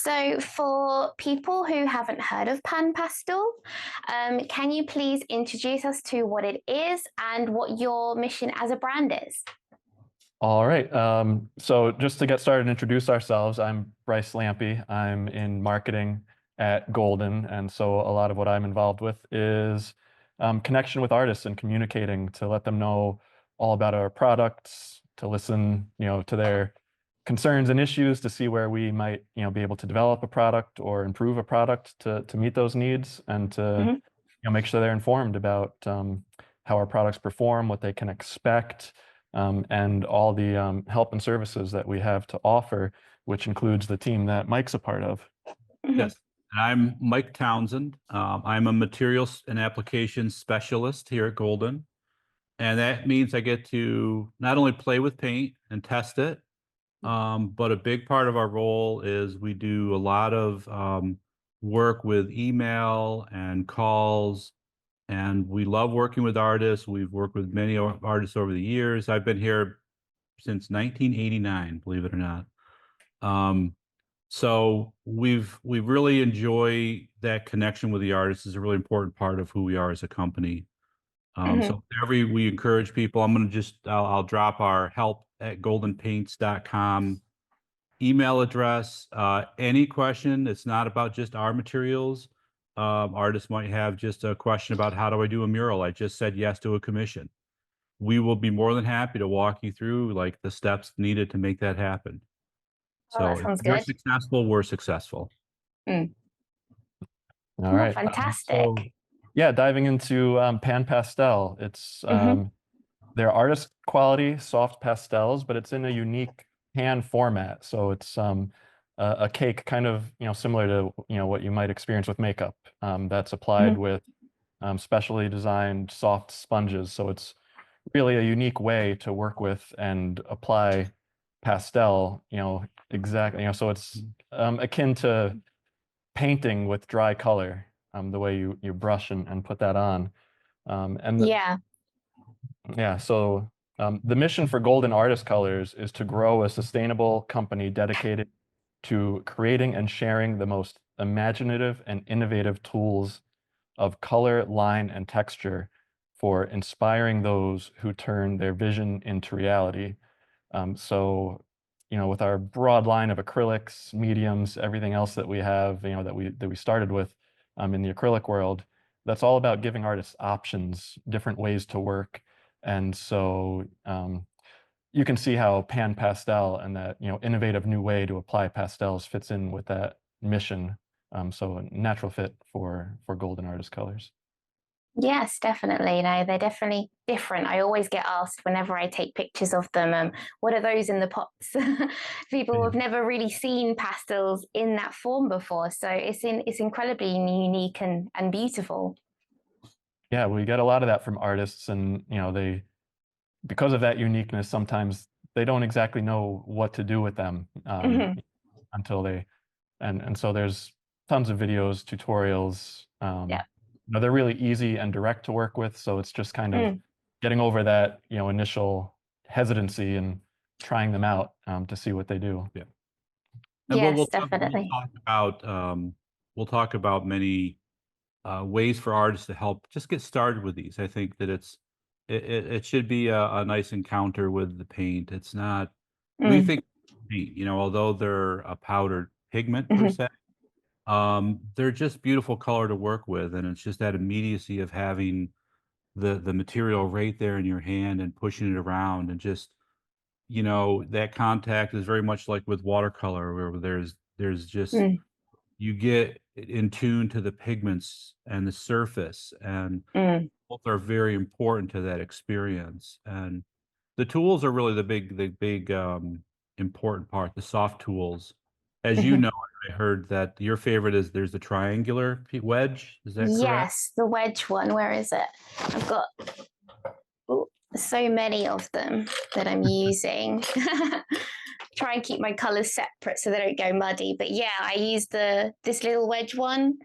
So, for people who haven't heard of PanPastel, can you please introduce us to what it is and what your mission as a brand is? All right. So just to get started and introduce ourselves, I'm Bryce Lampy. I'm in marketing at Golden. And so a lot of what I'm involved with is connection with artists and communicating to let them know all about our products, to listen, to their concerns and issues, to see where we might, be able to develop a product or improve a product to meet those needs, and to, Mhm. make sure they're informed about how our products perform, what they can expect, and all the help and services that we have to offer, which includes the team that Mike's a part of. Mhm. Yes, and I'm Mike Townsend. I'm a materials and applications specialist here at Golden, and that means I get to not only play with paint and test it, but a big part of our role is we do a lot of work with email and calls, and we love working with artists. We've worked with many artists over the years. I've been here since 1989, believe it or not. Um, so we really enjoy that connection with the artists is a really important part of who we are as a company. Mhm. So we encourage people. I'm going to I'll drop our help at goldenpaints.com email address. Any question, it's not about just our materials. Artists might have just a question about how do I do a mural? I just said yes to a commission. We will be more than happy to walk you through like the steps needed to make that happen. Oh, that So if sounds you're good. successful, we're successful. Mm. All Oh, right. So fantastic. yeah, diving into PanPastel. It's Hmm. they're artist quality soft pastels, but it's in a unique pan format. So it's a cake, kind of similar to what you might experience with makeup. That's applied Hmm. with specially designed soft sponges. So it's really a unique way to work with and apply pastel. Exactly. So it's akin to painting with dry color. The way you brush and put that on. And Yeah. yeah, so the mission for Golden Artist Colors is to grow a sustainable company dedicated to creating and sharing the most imaginative and innovative tools of color, line, and texture for inspiring those who turn their vision into reality. So, with our broad line of acrylics, mediums, everything else that we have, that we started with in the acrylic world, that's all about giving artists options, different ways to work. And so you can see how Pan Pastel and that innovative new way to apply pastels fits in with that mission. So a natural fit for Golden Artist Colors. Yes, definitely. No, they're definitely different. I always get asked whenever I take pictures of them, what are those in the pots? People Yeah. have never really seen pastels in that form before, so it's incredibly unique and beautiful. Yeah, we get a lot of that from artists, and they, because of that uniqueness, sometimes they don't exactly know what to do with them Hmm. until they, and so there's tons of videos, tutorials. Yeah. They're really easy and direct to work with, so it's just kind of Mm. getting over that initial hesitancy and trying them out to see what they do. Yeah. And Yes, we'll definitely. talk about many ways for artists to help just get started with these. I think that it should be a nice encounter with the paint. It's not we Mm. think paint, although they're a powdered pigment per Hmm. se, they're just beautiful color to work with, and it's just that immediacy of having the material right there in your hand and pushing it around, and just that contact is very much like with watercolor, where there's just Mm. you get in tune to the pigments and the surface, and Mm. both are very important to that experience. And the tools are really the big important part, the soft tools. As you Hmm. know, I heard that your favorite is there's the triangular wedge. Is that correct? Yes, the wedge one. Where is it? I've got so many of them that I'm using. try and keep my colors separate so they don't go muddy. But yeah, I use this little wedge one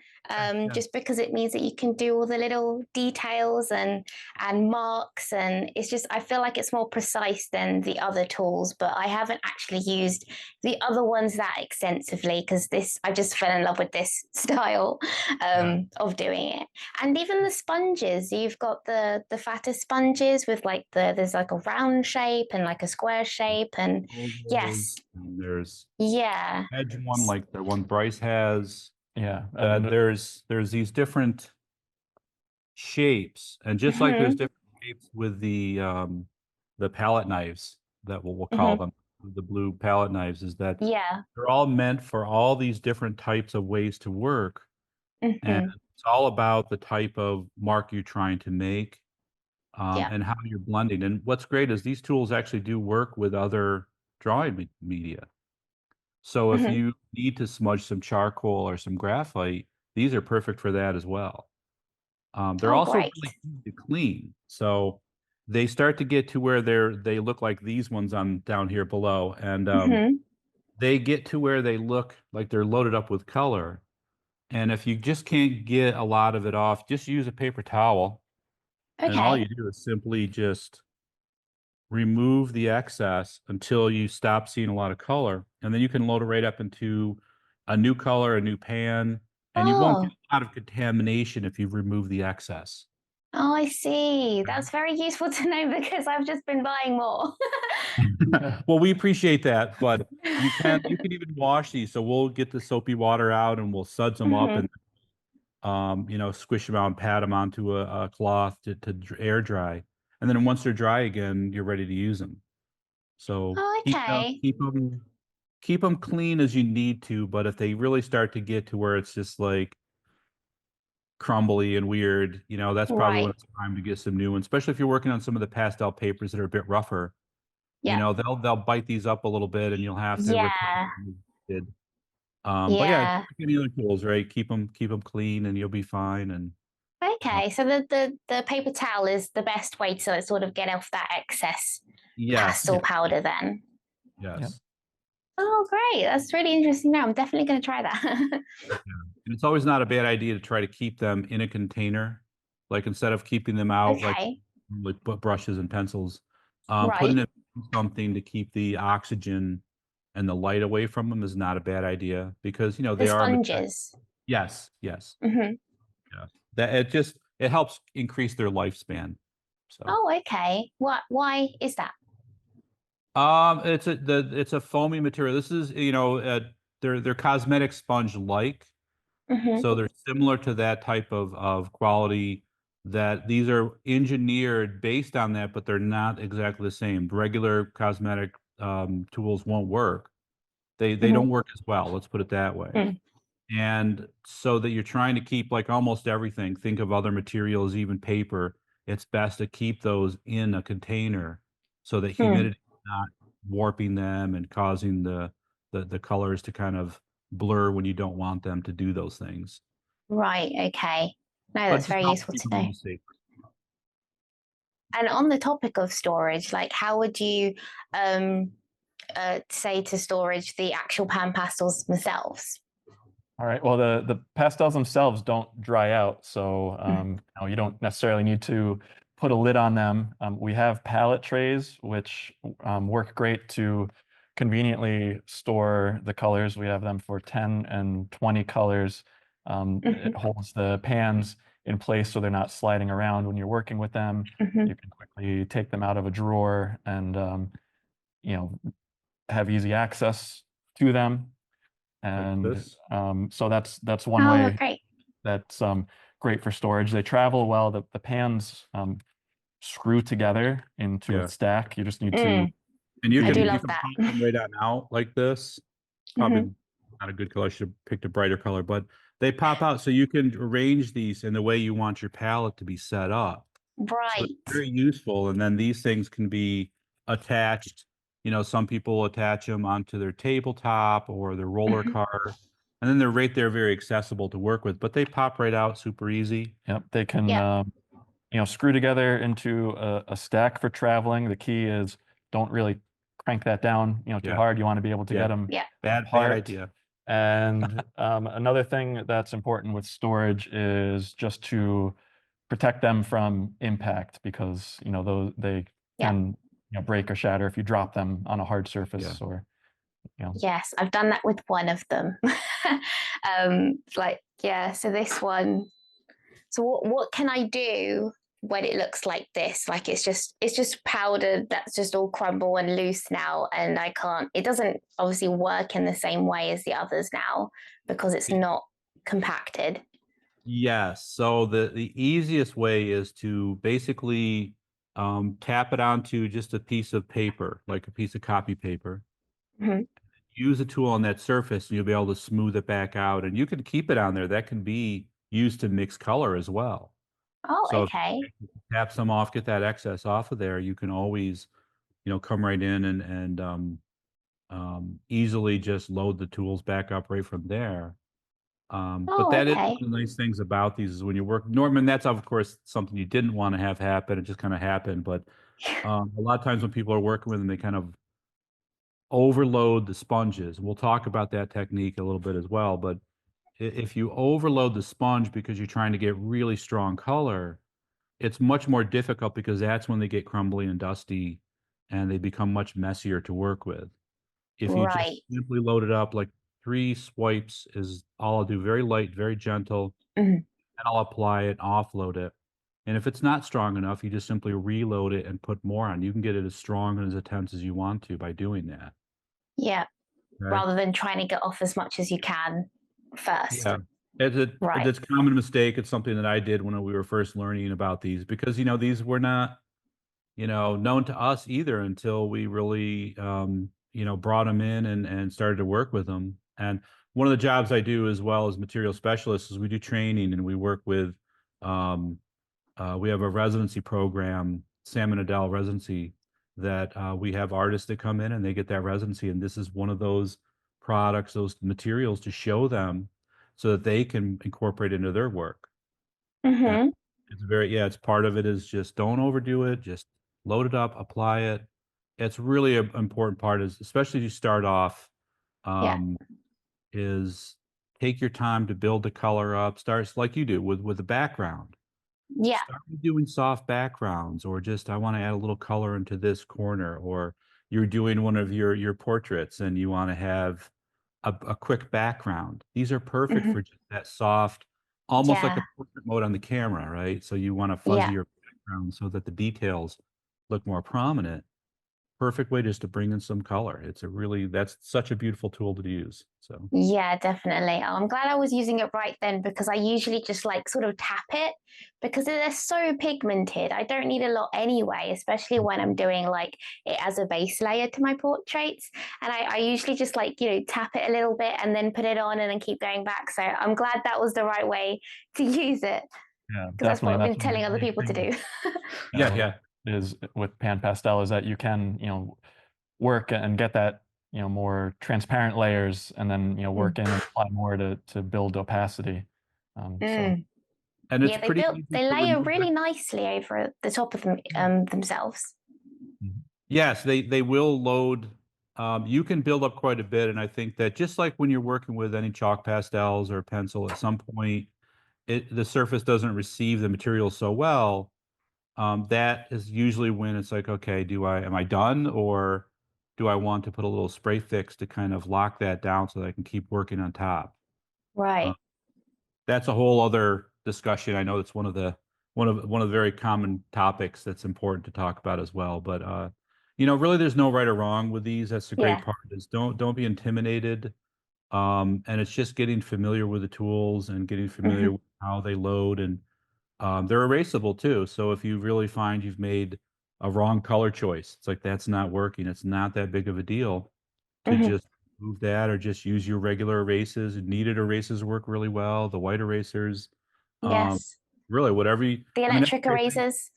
just because it means that you can do all the little details and marks, and it's just, I feel like it's more precise than the other tools. But I haven't actually used the other ones that extensively because I just fell in love with this style of doing it. And even the sponges, you've got the fatter sponges with like there's like a round shape and like a square shape, and yes, And there's yeah, edge one like the one Bryce has. Yeah. There's these different shapes, and just like there's different shapes with the palette knives that we'll call them, the blue palette knives, is that yeah, they're all meant for all these different types of ways to work. And it's all about the type of mark you're trying to make, yeah, and how you're blending. And what's great is these tools actually do work with other drawing media. So if you need to smudge some charcoal or some graphite, these are perfect for that as well. They're oh also great, really easy to clean. So they start to get to where they look like these ones on down here below. And they get to where they look like they're loaded up with color. And if you just can't get a lot of it off, just use a paper towel. And all you okay, do is simply just remove the excess until you stop seeing a lot of color. And then you can load it right up into a new color, a new pan, and you won't get oh. a lot of contamination if you've removed the excess. Oh, I see. That's very useful to know because I've just been buying more. Well, we appreciate that, but you can even wash these. So we'll get the soapy water out and we'll suds them up and squish them out and pat them onto a cloth to air dry. And then once they're dry again, you're ready to use them. So Oh, okay. keep them clean as you need to, but if they really start to get to where it's just like crumbly and weird, that's probably when Right. it's time to get some new ones, especially if you're working on some of the pastel papers that are a bit rougher. Yeah. They'll bite these up a little bit and you'll have to replace Yeah. them. But yeah, Yeah. like any other tools, right? Keep them clean and you'll be fine. And Okay. So the paper towel is the best way to sort of get off that excess yes, pastel powder then. Yeah. yes. Oh, great. That's really interesting. Now I'm definitely going to try that. Yeah. And it's always not a bad idea to try to keep them in a container. Like instead of keeping them out like Okay. brushes and pencils, putting Right. it in something to keep the oxygen and the light away from them is not a bad idea because The they are sponges. yes, yes. Hmm. Yeah. That it helps increase their lifespan. So Oh, okay. Why is that? it's a foamy material. This is, they're cosmetic sponge like. Hmm. So they're similar to that type of quality, that these are engineered based on that, but they're not exactly the same. Regular cosmetic tools won't work. They don't work as well, let's put it that way. And so that you're trying to keep like almost everything, think of other materials, even paper, it's best to keep those in a container so that humidity is not warping them and causing the colors to kind of blur when you don't want them to do those things. Right. Okay. No, But it that's just very helps useful keep to them a know. little safer. And on the topic of storage, like how would you say to storage the actual pan pastels themselves? All right. Well, the pastels themselves don't dry out, so you don't necessarily need to put a lid on them. We have palette trays, which work great to conveniently store the colors. We have them for 10 and 20 colors. It holds the pans in place so they're not sliding around when you're working with them. You can quickly take them out of a drawer and have easy access to them. Like And this. so that's one Oh, way great. that's great for storage. They travel well. The pans screw together into a Yeah. stack. You just need to, And you I do can love that. pop them right on out like this. Probably not a good color. I should have picked a brighter color, but they pop out so you can arrange these in the way you want your palette to be set up. So it's Right. very useful. And then these things can be attached. Some people attach them onto their tabletop or their roller car, and then they're right there, very accessible to work with, but they pop right out super easy. yep, they can, Yeah. screw together into a stack for traveling. The key is don't really crank that down, too Yeah. hard. You want to be able to Yeah. get them Yeah. Bad apart. idea. And another thing that's important with storage is just to protect them from impact, because they can break or shatter if you drop them on a hard surface. Or Yes, I've done that with one of them. So this one. So what can I do when it looks like this? Like it's just powder that's just all crumble and loose now, and it doesn't obviously work in the same way as the others now because it's not compacted. Yes. So the easiest way is to basically tap it onto just a piece of paper, like a piece of copy paper. Mhm. Use a tool on that surface, and you'll be able to smooth it back out. And you can keep it on there. That can be used to mix color as well. Oh, So if okay. you tap some off, get that excess off of there, you can always, come right in and easily just load the tools back up right from there. But Oh, that is okay. one of the nice things about these is when you work, Norman, that's of course something you didn't want to have happen. It just kind of happened. But a lot of times when people are working with them, they kind of overload the sponges. We'll talk about that technique a little bit as well. But if you overload the sponge because you're trying to get really strong color, it's much more difficult because that's when they get crumbly and dusty and they become much messier to work with. If you just Right. simply load it up, like 3 swipes is all I'll do, very light, very gentle, Mhm. and I'll apply it, offload it. And if it's not strong enough, you just simply reload it and put more on. You can get it as strong and as intense as you want to by doing that. Yeah. Okay? Rather than trying to get off as much as you can first. Yeah. It's Right. a common mistake. It's something that I did when we were first learning about these because, these were not, known to us either until we really, brought them in and started to work with them. And one of the jobs I do as well as material specialist is we do training and we work with, we have a residency program, Sam and Adele residency, that we have artists that come in and they get that residency. And this is one of those products, those materials to show them so that they can incorporate into their work. And Mm-hmm. it's part of it is just don't overdo it, just load it up, apply it. It's really an important part is, especially if you start off, Yeah. is take your time to build the color up. Starts like you do with the background. Yeah. Start with doing soft backgrounds, or just I want to add a little color into this corner, or you're doing one of your portraits and you want to have a quick background. These are perfect Mm-hmm. for just that soft, almost like Yeah. a portrait mode on the camera, right? So you want a Yeah. fuzzier background so that the details look more prominent. Perfect way just to bring in some color. That's such a beautiful tool to use. So Yeah, definitely. I'm glad I was using it right then because I usually just like sort of tap it because they're so pigmented. I don't need a lot anyway, especially when I'm doing like it as a base layer to my portraits. And I usually just like, tap it a little bit and then put it on and then keep going back. So I'm glad that was the right way to use it yeah, because that's what definitely. I've been That's one of telling the other great people to things, do. yeah. is with PanPastel is that you can, work and get that, more transparent layers, and then, work in and apply more to build opacity. So Mm. And it's Yeah, pretty easy they to layer remove really nicely over the top of them themselves. Yes, they will load. You can build up quite a bit, and I think that just like when you're working with any chalk pastels or pencil, at some point the surface doesn't receive the material so well. That is usually when it's like, okay, am I done, or do I want to put a little spray fix to kind of lock that down so that I can keep working on top? Uh, Right. that's a whole other discussion. I know it's one of the very common topics that's important to talk about as well. But really, there's no right or wrong with these. That's the great Yeah. part is don't be intimidated. And it's just getting familiar with the tools and getting familiar Hmm. with how they load, and they're erasable too. So if you really find you've made a wrong color choice, it's like that's not working. It's not that big of a deal to Hmm. just move that or just use your regular erases. Kneaded erasers work really well. The white erasers, um, Yes. really The I mean, that's electric the great thing. erasers.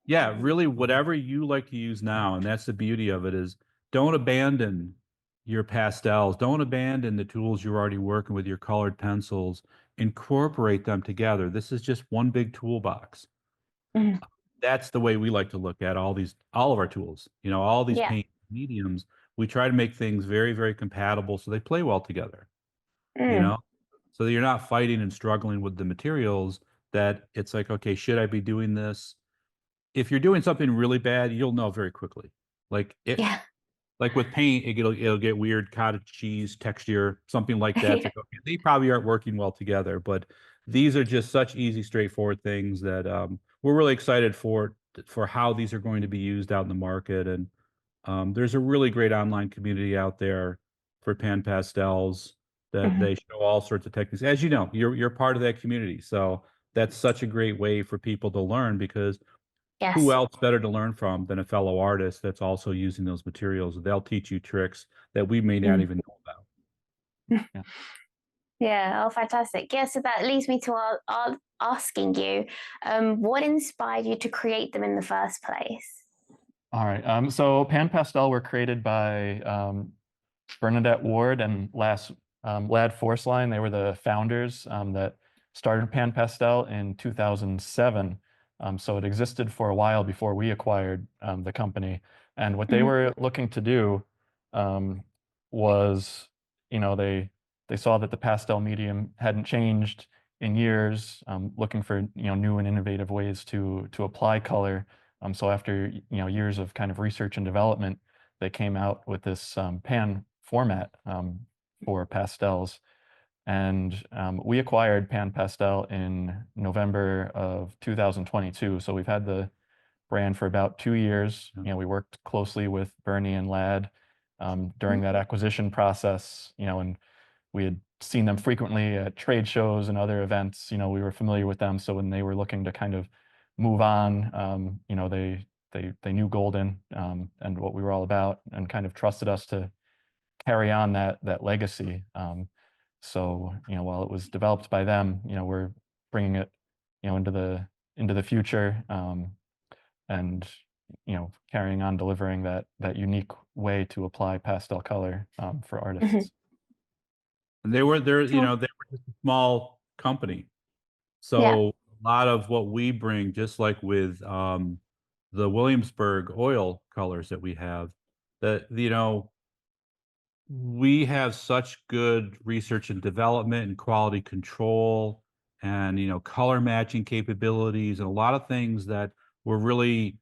Yeah, really whatever you like to use now. And that's the beauty of it is don't abandon your pastels. Don't abandon the tools you're already working with, your colored pencils. Incorporate them together. This is just one big toolbox. Mhm. That's the way we like to look at all of our tools, all these Yeah. paint mediums, we try to make things very, very compatible so they play well together, you know? So that you're not fighting and struggling with the materials, that it's like, okay, should I be doing this? If you're doing something really bad, you'll know very quickly. Like Yeah. like with paint, it'll get weird cottage cheese texture, something like that. It's Yeah. like, okay, they probably aren't working well together, but these are just such easy, straightforward things that we're really excited for how these are going to be used out in the market. And there's a really great online community out there for PanPastels that Mhm. they show all sorts of techniques. As you know, you're part of that community, so that's such a great way for people to learn, because who Yes. else better to learn from than a fellow artist that's also using those materials? They'll teach you tricks that we may not Mm. even know about. Yeah. Yeah. Oh, fantastic. Yeah. So that leads me to asking you, what inspired you to create them in the first place? All right. So PanPastel were created by Bernadette Ward and Lad Forceline. They were the founders that started PanPastel in 2007. So it existed for a while before we acquired the company. And what they Mhm. were looking to do was, they saw that the pastel medium hadn't changed in years, looking for new and innovative ways to apply color. So after years of kind of research and development, they came out with this pan format for pastels. And we acquired PanPastel in November of 2022. So we've had the brand for about 2 years. We worked closely with Bernie and Lad during that acquisition process, and we had seen them frequently at trade shows and other events. We were familiar with them. So when they were looking to kind of move on, they knew Golden and what we were all about, and kind of trusted us to carry on that legacy. So while it was developed by them, we're bringing it into the future, and carrying on delivering that unique way to apply pastel color for Mhm. artists. And they were Sure. they were just a small company. Yeah. So a lot of what we bring, just like with the Williamsburg oil colors that we have, that we have such good research and development and quality control and color matching capabilities and a lot of things that were really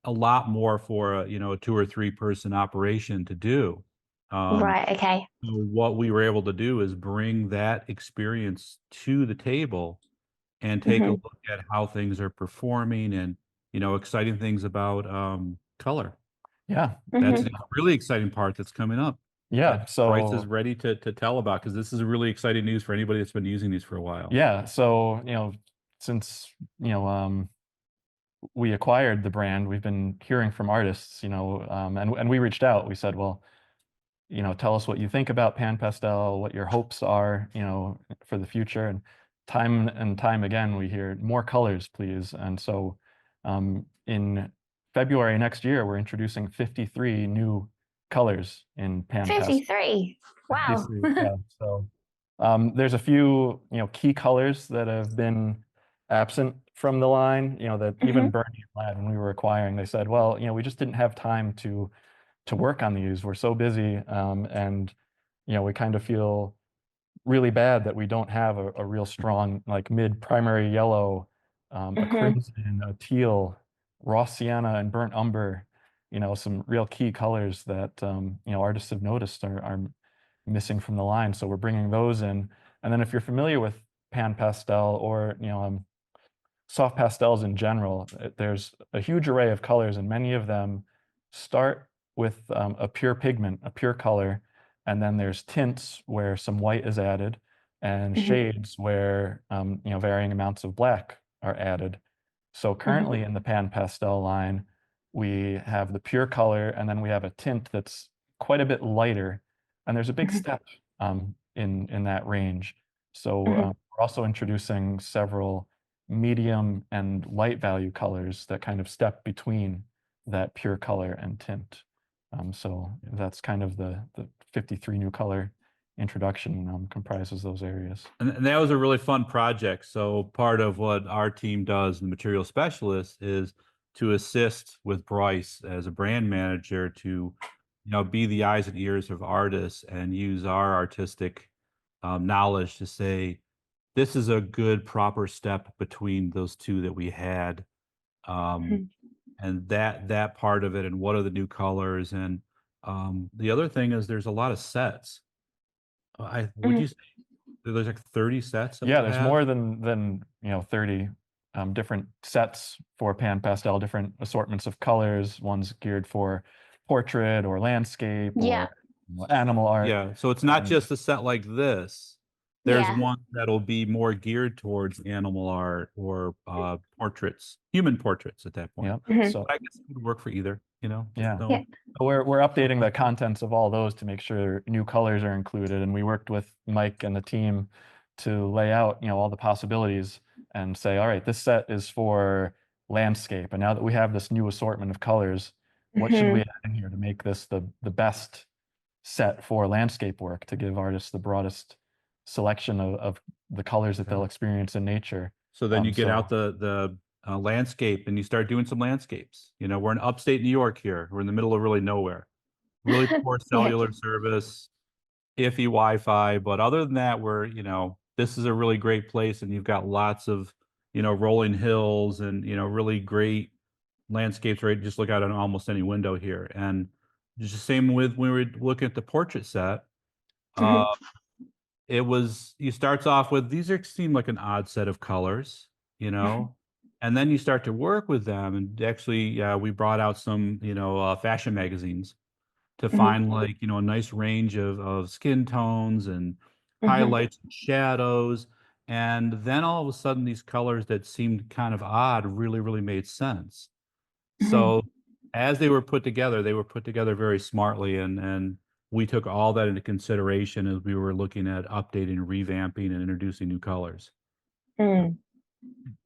a lot more for a 2 or 3 person operation to do. Right. Okay. So what we were able to do is bring that experience to the table and take a Mhm. look at how things are performing and exciting things about color. Yeah. That's Mhm. the really exciting part that's coming up Yeah. that Bryce is So ready to tell about, because this is really exciting news for anybody that's been using these for a while. yeah. So since we acquired the brand, we've been hearing from artists, and we reached out. We said, well, tell us what you think about PanPastel, what your hopes are, for the future. And time again, we hear more colors, please. And so in February next year, we're introducing 53 new colors in PanPastel. 53. Wow. 53, yeah. So there's a few, key colors that have been absent from the line, that even Mhm. Bernie and Lad, when we were acquiring, they said, well, we just didn't have time to work on these. We're so busy, and we kind of feel really bad that we don't have a real strong like mid primary yellow, a Mhm. crimson, a teal, raw sienna, and burnt umber. Some real key colors that artists have noticed are missing from the line. So we're bringing those in. And then if you're familiar with pan pastel or soft pastels in general, there's a huge array of colors, and many of them start with a pure pigment, a pure color, and then there's tints where some white is added, and Mhm. shades where varying amounts of black are added. So Mhm. currently in the pan pastel line, we have the pure color, and then we have a tint that's quite a bit lighter, and there's a big Mhm. step in that range. So Mhm. we're also introducing several medium and light value colors that kind of step between that pure color and tint. So that's kind of the 53 new color introduction comprises those areas. And that was a really fun project. So part of what our team does, the material specialist, is to assist with Bryce as a brand manager to be the eyes and ears of artists and use our artistic knowledge to say, this is a good proper step between those two that we had. And that part of it, and what are the new colors. And the other thing is there's a lot of sets. Would you say there's like 30 sets that Yeah, we'll there's have? more than 30 different sets for PanPastel, different assortments of colors, ones geared for portrait or landscape Yeah. or animal art. Yeah, so it's not just a set like this. There's Yeah. one that'll be more geared towards animal art or portraits, human portraits at that point. Yeah. So I guess it would work for either, yeah. So, Yeah. We're updating the contents of all those to make sure new colors are included. And we worked with Mike and the team to lay out, all the possibilities and say, all right, this set is for landscape. And now that we have this new assortment of colors, what should we add in here to make this the best set for landscape work, to give artists the broadest selection of the colors that they'll experience in nature. So then you get out the landscape and you start doing some landscapes. We're in upstate New York here. We're in the middle of really nowhere. Really poor cellular service, iffy Wi-Fi. But other than that, this is a really great place, and you've got lots of, rolling hills and, really great landscapes, right? Just look out on almost any window here. And just the same with when we were looking at the portrait set. You starts off with, these seem like an odd set of colors, and then you start to work with them. And actually, we brought out some, fashion magazines to find like, a nice range of skin tones and highlights and shadows. And then all of a sudden, these colors that seemed kind of odd really, really made sense. So as they were put together very smartly, and we took all that into consideration as we were looking at updating, revamping, and introducing new colors. Oh,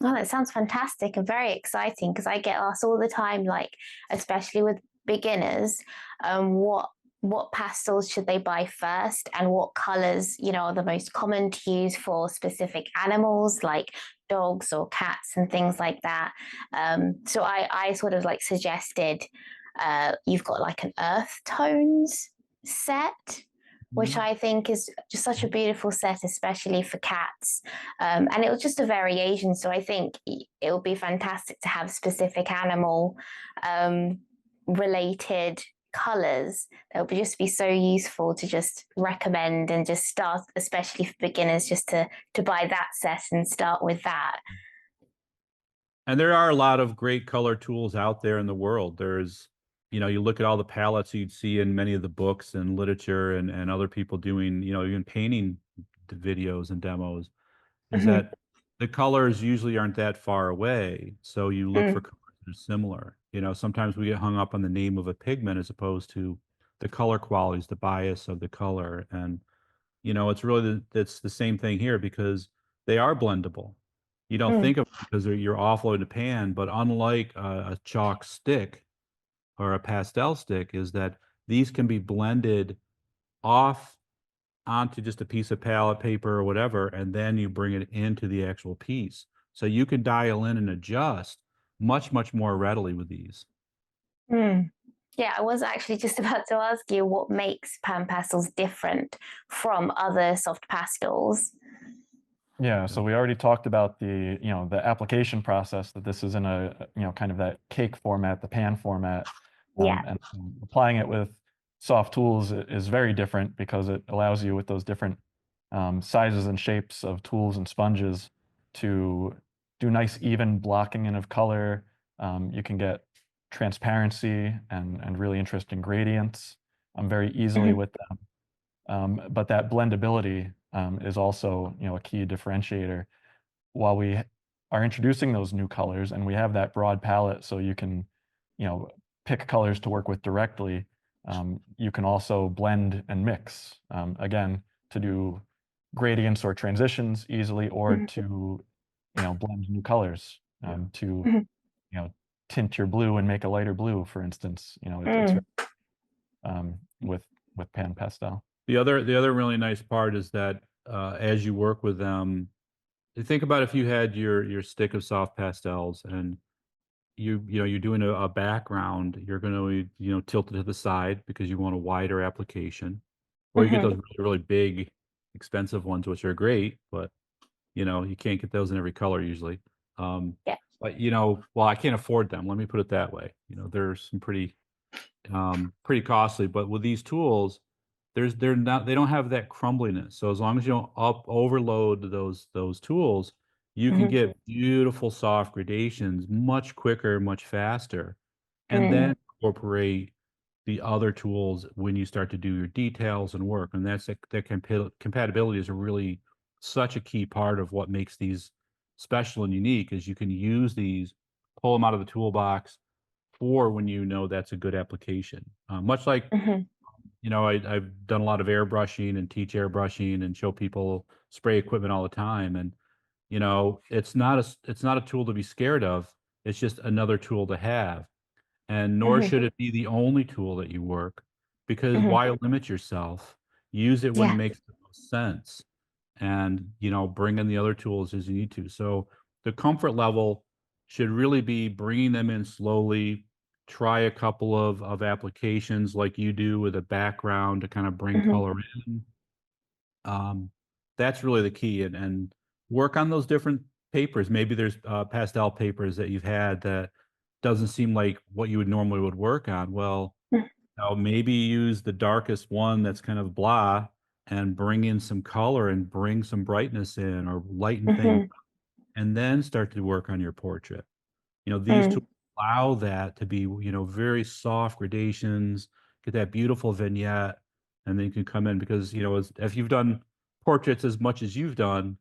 that sounds fantastic and very exciting, because I get asked all the time, like, especially with beginners, what pastels should they buy first, and what colors, are the most common to use for specific animals like dogs or cats and things like that. So I sort of like suggested you've got like an earth tones set, which I think is just such a beautiful set, especially for cats. And it was just a variation. So I think it would be fantastic to have specific animal related colors. That would just be so useful to just recommend and just start, especially for beginners, just to buy that set and start with that. And there are a lot of great color tools out there in the world. There's, you look at all the palettes you'd see in many of the books and literature, and other people doing, even painting videos and demos, is that the colors usually aren't that far away. So you look for colors that are similar. Sometimes we get hung up on the name of a pigment as opposed to the color qualities, the bias of the color. And, it's really, it's the same thing here, because they are blendable. You don't think of it because you're offloading a pan, but unlike a chalk stick or a pastel stick, is that these can be blended off onto just a piece of palette paper or whatever, and then you bring it into the actual piece. So you can dial in and adjust much, much more readily with these. Yeah, I was actually just about to ask you what makes PanPastels different from other soft pastels. Yeah, so we already talked about the application process, that this is in a kind of that cake format, the pan format. And applying it with soft tools is very different, because it allows you, with those different sizes and shapes of tools and sponges, to do nice even blocking in of color. You can get transparency and really interesting gradients very easily with them. But that blendability is also a key differentiator. While we are introducing those new colors, and we have that broad palette, so you can pick colors to work with directly, you can also blend and mix, again, to do gradients or transitions easily, or to blend new colors, to tint your blue and make a lighter blue, for instance. It's with PanPastel. The other really nice part is that as you work with them, think about if you had your stick of soft pastels, and you're doing a background, you're going to, tilt it to the side because you want a wider application. Or you get those really, really big, expensive ones, which are great, but you can't get those in every color usually. Yeah. But well, I can't afford them. Let me put it that way. There's some pretty costly, but with these tools, they don't have that crumbliness. So as long as you don't overload those tools, you can get beautiful soft gradations much quicker, much faster, and then incorporate the other tools when you start to do your details and work. And that compatibility is really such a key part of what makes these special and unique, is you can use these, pull them out of the toolbox for when that's a good application. Much like, I've done a lot of airbrushing and teach airbrushing and show people spray equipment all the time. And, it's not a tool to be scared of. It's just another tool to have. And nor should it be the only tool that you work, because why limit yourself? Use it when it Yeah. makes the most sense, and bring in the other tools as you need to. So the comfort level should really be bringing them in slowly. Try a couple of applications like you do with a background to kind of bring color in. That's really the key, and work on those different papers. Maybe there's pastel papers that you've had that doesn't seem like what you would normally would work on. Well, maybe use the darkest one that's kind of blah, and bring in some color and bring some brightness in, or lighten things, and then start to work on your portrait. These tools allow that to be, very soft gradations, get that beautiful vignette, and then you can come in, because, if you've done portraits as much as you've done,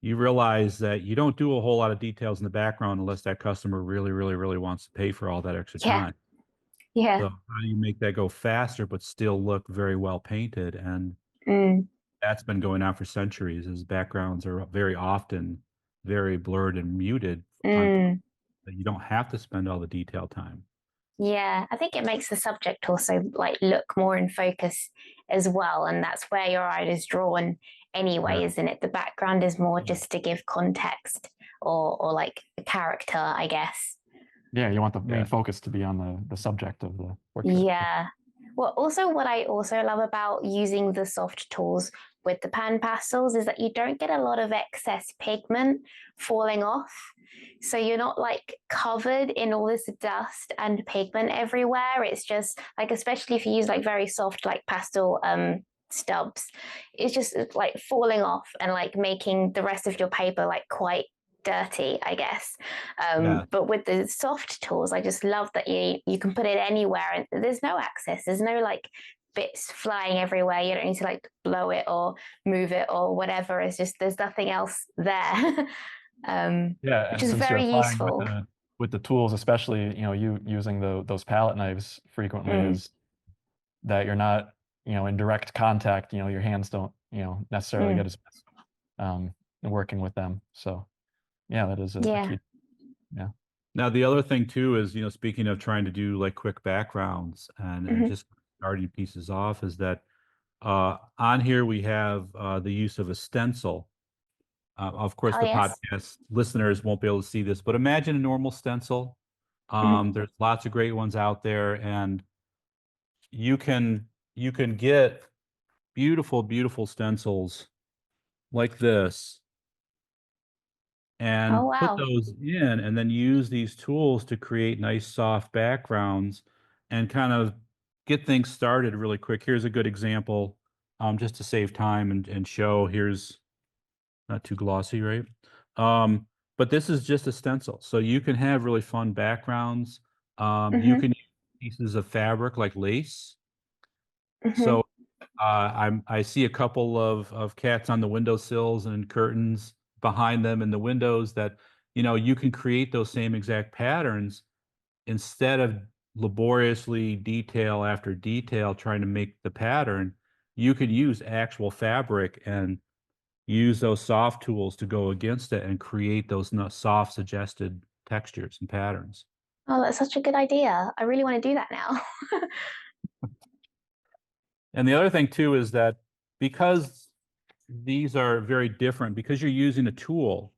you realize that you don't do a whole lot of details in the background unless that customer really, really, really wants to pay for all that extra Yeah. time. Yeah. So how do you make that go faster but still look very well painted? And that's been going on for centuries, as backgrounds are very often very blurred and muted on, that you don't have to spend all the detail time. Yeah, I think it makes the subject also like look more in focus as well, and that's where your eye is drawn anyway, Yeah. isn't it? The background is more just to give context or like a character, I guess. Yeah, you want the main Yeah. focus to be on the subject of the portrait. Yeah. Well, also what I also love about using the soft tools with the PanPastels is that you don't get a lot of excess pigment falling off. So you're not like covered in all this dust and pigment everywhere. It's just like, especially if you use like very soft like pastel stubs, it's just like falling off and like making the rest of your paper like quite dirty, I guess. Yeah. But with the soft tools, I just love that you can put it anywhere and there's no access. There's no like bits flying everywhere. You don't need to like blow it or move it or whatever. It's just there's nothing else there. Yeah, Which and is since you're very applying useful. with the tools, especially, you using those palette knives frequently, is that you're not, in direct contact, your hands don't, necessarily get as working with them. So yeah, that is a Yeah. key. Yeah. Now, the other thing too is, speaking of trying to do like quick backgrounds and just starting pieces off, is that on here we have the use of a stencil. Of course, Oh, the yes. podcast listeners won't be able to see this, but imagine a normal stencil. There's lots of great ones out there, and you can get beautiful, beautiful stencils like this, Oh, and put wow. those in, and then use these tools to create nice soft backgrounds and kind of get things started really quick. Here's a good example, just to save time and show. Here's not too glossy, right? Um, but this is just a stencil, so you can have really fun backgrounds. You can use pieces of fabric like lace. So I see a couple of cats on the windowsills and curtains behind them in the windows, that you can create those same exact patterns instead of laboriously detail after detail trying to make the pattern. You could use actual fabric and use those soft tools to go against it and create those soft suggested textures and patterns. Oh, that's such a good idea. I really want to do that now. And the other thing too is that, because these are very different, because you're using a tool,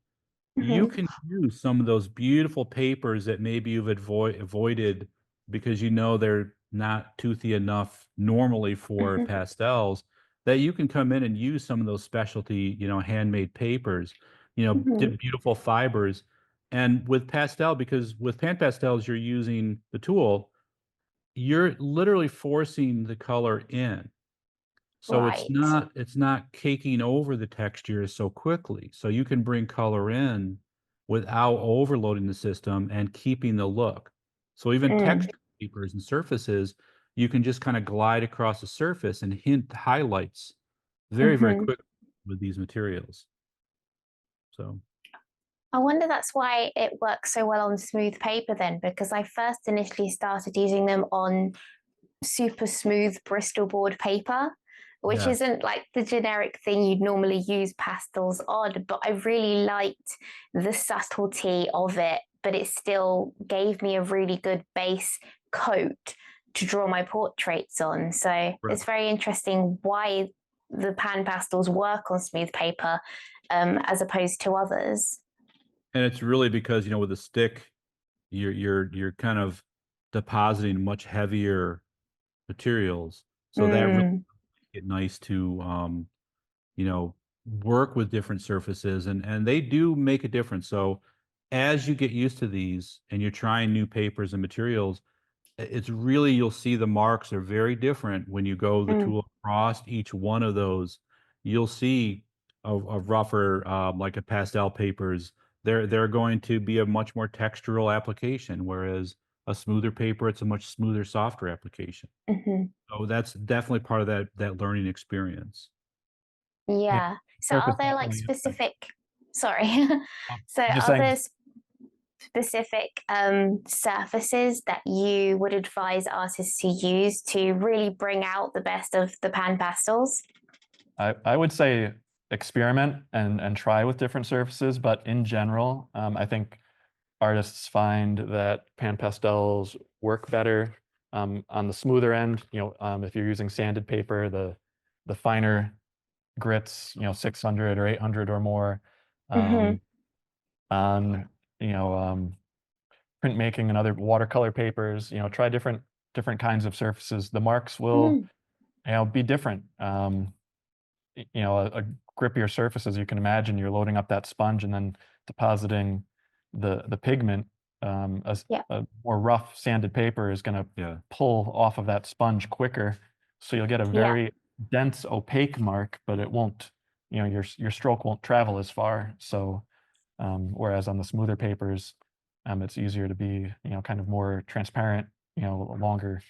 you Mhm. can use some of those beautiful papers that maybe you've avoided because you know they're not toothy enough normally for Mhm. pastels, that you can come in and use some of those specialty, handmade papers, Mhm. beautiful fibers. And with pastel, because with PanPastels, you're using the tool, you're literally forcing the color in. So Right. it's not caking over the texture so quickly. So you can bring color in without overloading the system and keeping the look. So even Mm. texture papers and surfaces, you can just kind of glide across the surface and hint highlights very, very Mhm. quick with these materials. So I wonder that's why it works so well on smooth paper then, because I first initially started using them on super smooth Bristol board paper, which yes, isn't like the generic thing you'd normally use pastels on, but I really liked the subtlety of it, but it still gave me a really good base coat to draw my portraits on. So right. it's very interesting why the pan pastels work on smooth paper as opposed to others. And it's really because, with a stick, you're kind of depositing much heavier materials. So that really Mm, makes it nice to you know, work with different surfaces and they do make a difference. So as you get used to these and you're trying new papers and materials, it's really, you'll see the marks are very different when you go the mm, tool across each one of those. You'll see a rougher, like a pastel papers, they're going to be a much more textural application, whereas a smoother paper, it's a much smoother, softer application. mhm. So that's definitely part of that learning experience. Yeah, Yeah. So surface are there like definitely impact. specific, sorry. So Just are saying, there specific surfaces that you would advise artists to use to really bring out the best of the pan pastels? I would say experiment and try with different surfaces, but in general, I think artists find that pan pastels work better on the smoother end. If you're using sanded paper, the finer grits, 600 or 800 or more. Mm-hmm. Um, on you know printmaking and other watercolor papers, try different kinds of surfaces. The marks will Mm, be different. A grippier surface, as you can imagine, you're loading up that sponge and then depositing the pigment. yeah, A more rough sanded paper is going to Yeah. pull off of that sponge quicker, so you'll get a yeah. very dense opaque mark, but it won't, your stroke won't travel as far. So whereas on the smoother papers, it's easier to be, kind of more transparent, longer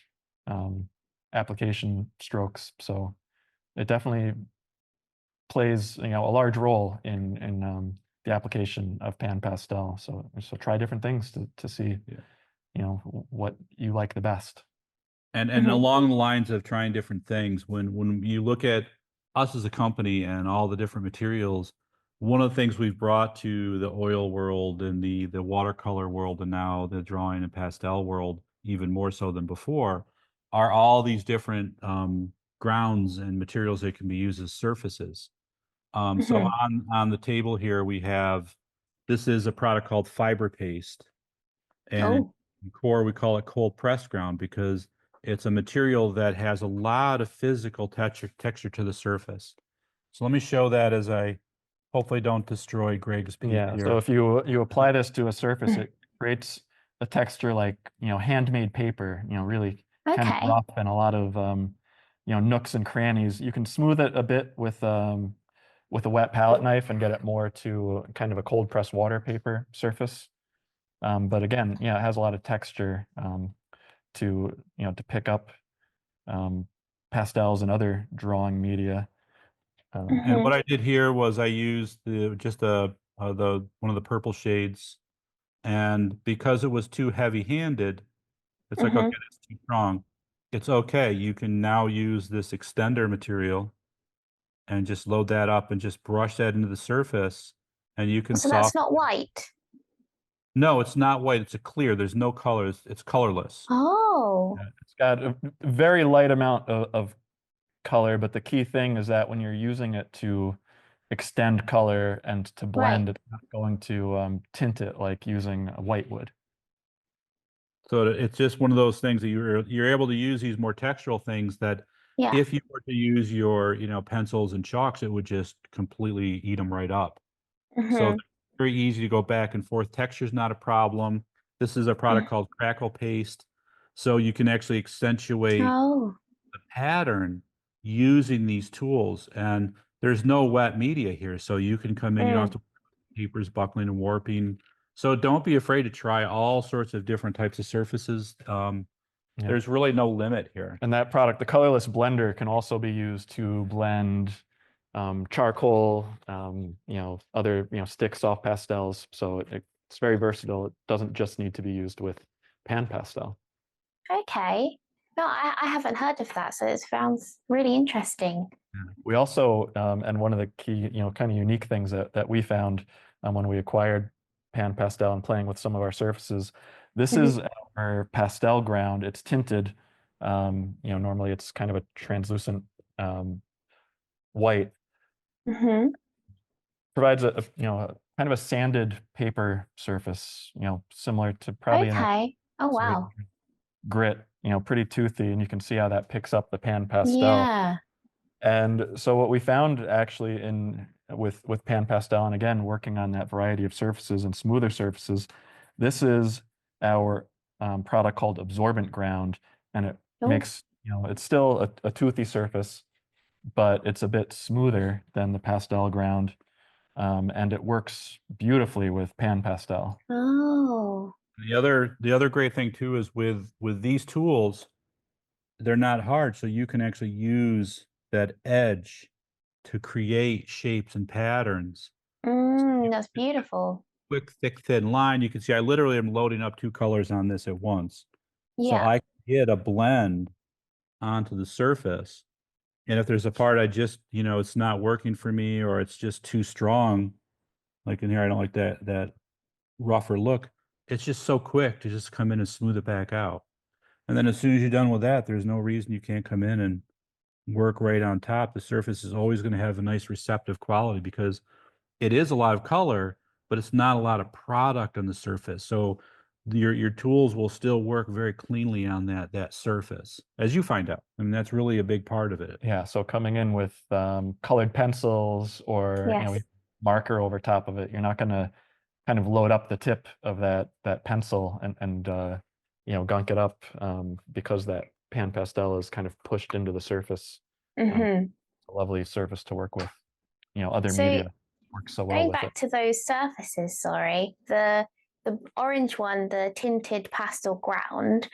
application strokes. So it definitely plays, a large role in the application of pan pastel. So try different things to see, Yeah. what you like the best. And Mm-hmm. along the lines of trying different things, when you look at us as a company and all the different materials, one of the things we've brought to the oil world and the watercolor world and now the drawing and pastel world, even more so than before, are all these different grounds and materials that can be used as surfaces. So Mm-hmm. on the table here we have, this is a product called fiber paste. And Oh. in core, we call it cold pressed ground because it's a material that has a lot of physical texture to the surface. So let me show that as I hopefully don't destroy Greg's piece Yeah. So here. if you apply this to a surface, it creates a texture like, handmade paper, really kind of Okay. rough and a lot of, nooks and crannies. You can smooth it a bit with a wet palette knife and get it more to kind of a cold pressed water paper surface. But again, it has a lot of texture to pick up pastels and other drawing media. And Mm-hmm. what I did here was I used the one of the purple shades, and because it was too heavy-handed, it's like, okay, Mm-hmm. that's too strong. It's okay. You can now use this extender material and just load that up and just brush that into the surface, and you can So that's soften. not white. No, it's not white. It's a clear. There's no colors. It's colorless. Oh. Yeah, it's got a very light amount of color, but the key thing is that when you're using it to extend color and to blend. Right. It's not going to tint it like using a white would. So it's just one of those things that you're able to use these more textural things that Yeah. if you were to use your, pencils and chalks, it would just completely eat them right up. So Mm-hmm. very easy to go back and forth. Texture's not a problem. This is a product called Crackle Paste. So you can actually accentuate Oh. the pattern using these tools. And there's no wet media here. So you can come in, you don't have to papers buckling and warping. So don't be afraid to try all sorts of different types of surfaces. Yeah. There's really no limit here. And that product, the colorless blender, can also be used to blend charcoal, other, stick soft pastels. So it's very versatile. It doesn't just need to be used with PanPastel. Okay. No, I haven't heard of that, so it sounds really interesting. We also, and one of the key, kind of unique things that we found when we acquired PanPastel and playing with some of our surfaces, this is our pastel ground. It's tinted. Normally it's kind of a translucent white. Provides a kind of a sanded paper surface, similar to probably Okay. Oh, wow. grit, pretty toothy, and you can see how that picks up the PanPastel. Yeah. And so what we found actually with PanPastel, and again, working on that variety of surfaces and smoother surfaces, this is our product called Absorbent Ground, and it Oh. makes, it's still a toothy surface, but it's a bit smoother than the pastel ground. And it works beautifully with PanPastel. Oh. The other great thing too is with these tools, they're not hard, so you can actually use that edge to create shapes and patterns. That's beautiful. Quick, thick, thin line. You can see I literally am loading up 2 colors on this at once. So Yeah. I get a blend onto the surface. And if there's a part I just, it's not working for me or it's just too strong, like in here, I don't like that rougher look. It's just so quick to just come in and smooth it back out. And then as soon as you're done with that, there's no reason you can't come in and work right on top. The surface is always going to have a nice receptive quality because it is a lot of color, but it's not a lot of product on the surface. So your tools will still work very cleanly on that surface, as you find out. I mean, that's really a big part of it. Yeah, so coming in with colored pencils or Yes. marker over top of it, you're not going to kind of load up the tip of that pencil and gunk it up because that PanPastel is kind of pushed into the surface. It's a lovely surface to work with. Other So media works so well going with back it. to those surfaces, sorry, the orange one, the tinted pastel ground,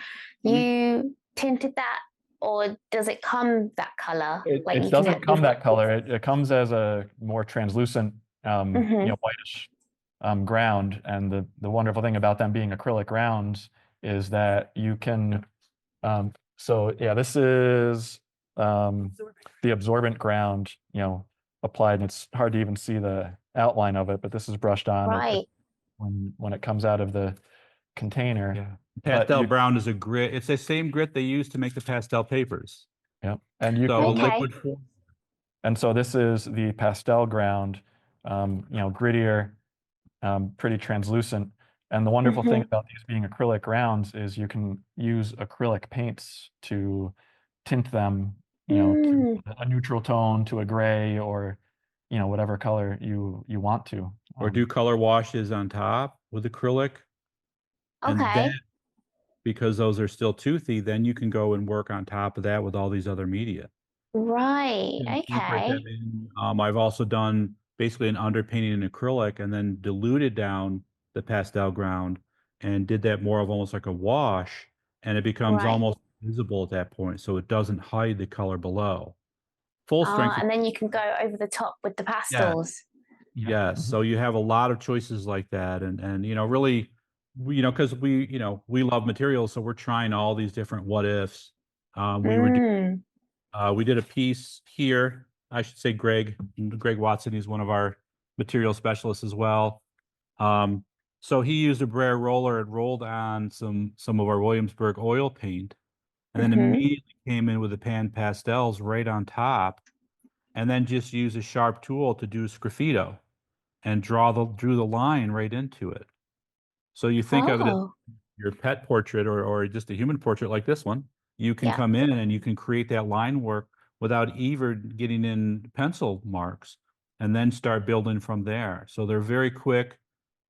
you tinted that, or does it come that color? Like It you doesn't come you've that color. It comes as a more translucent, whitish ground. And the wonderful thing about them being acrylic grounds is that you can, so yeah, this is the absorbent ground, applied, and it's hard to even see the outline of it, but this is brushed on right. when it comes out of the container. Yeah. But Pastel brown is a grit. It's the same grit they use to make the pastel papers. Yeah, and you So can, liquid form. and so this is the pastel ground, grittier, pretty translucent. And the wonderful thing about these being acrylic grounds is you can use acrylic paints to tint them, to a neutral tone, to a gray, or whatever color you want to. Or do color washes on top with acrylic. And Okay. then, because those are still toothy, then you can go and work on top of that with all these other media. Right. Incorporate them Okay. in. I've also done basically an underpainting in acrylic and then diluted down the pastel ground and did that more of almost like a wash, and it becomes Right. almost visible at that point, so it doesn't hide the color below. Full strength. And then you can go over the top with the Yeah. pastels. Yes. So you have a lot of choices like that. And really, because we love materials, so we're trying all these different what ifs. We did a piece here. I should say Greg Watson, he's one of our material specialists as well. So he used a brayer roller and rolled on some of our Williamsburg oil paint, and then immediately came in with the PanPastels right on top. and then just use a sharp tool to do sgraffito and drew the line right into it. So you think of it as Oh, your pet portrait or just a human portrait like this one, you can yeah. come in and you can create that line work without even getting in pencil marks and then start building from there. So they're very quick.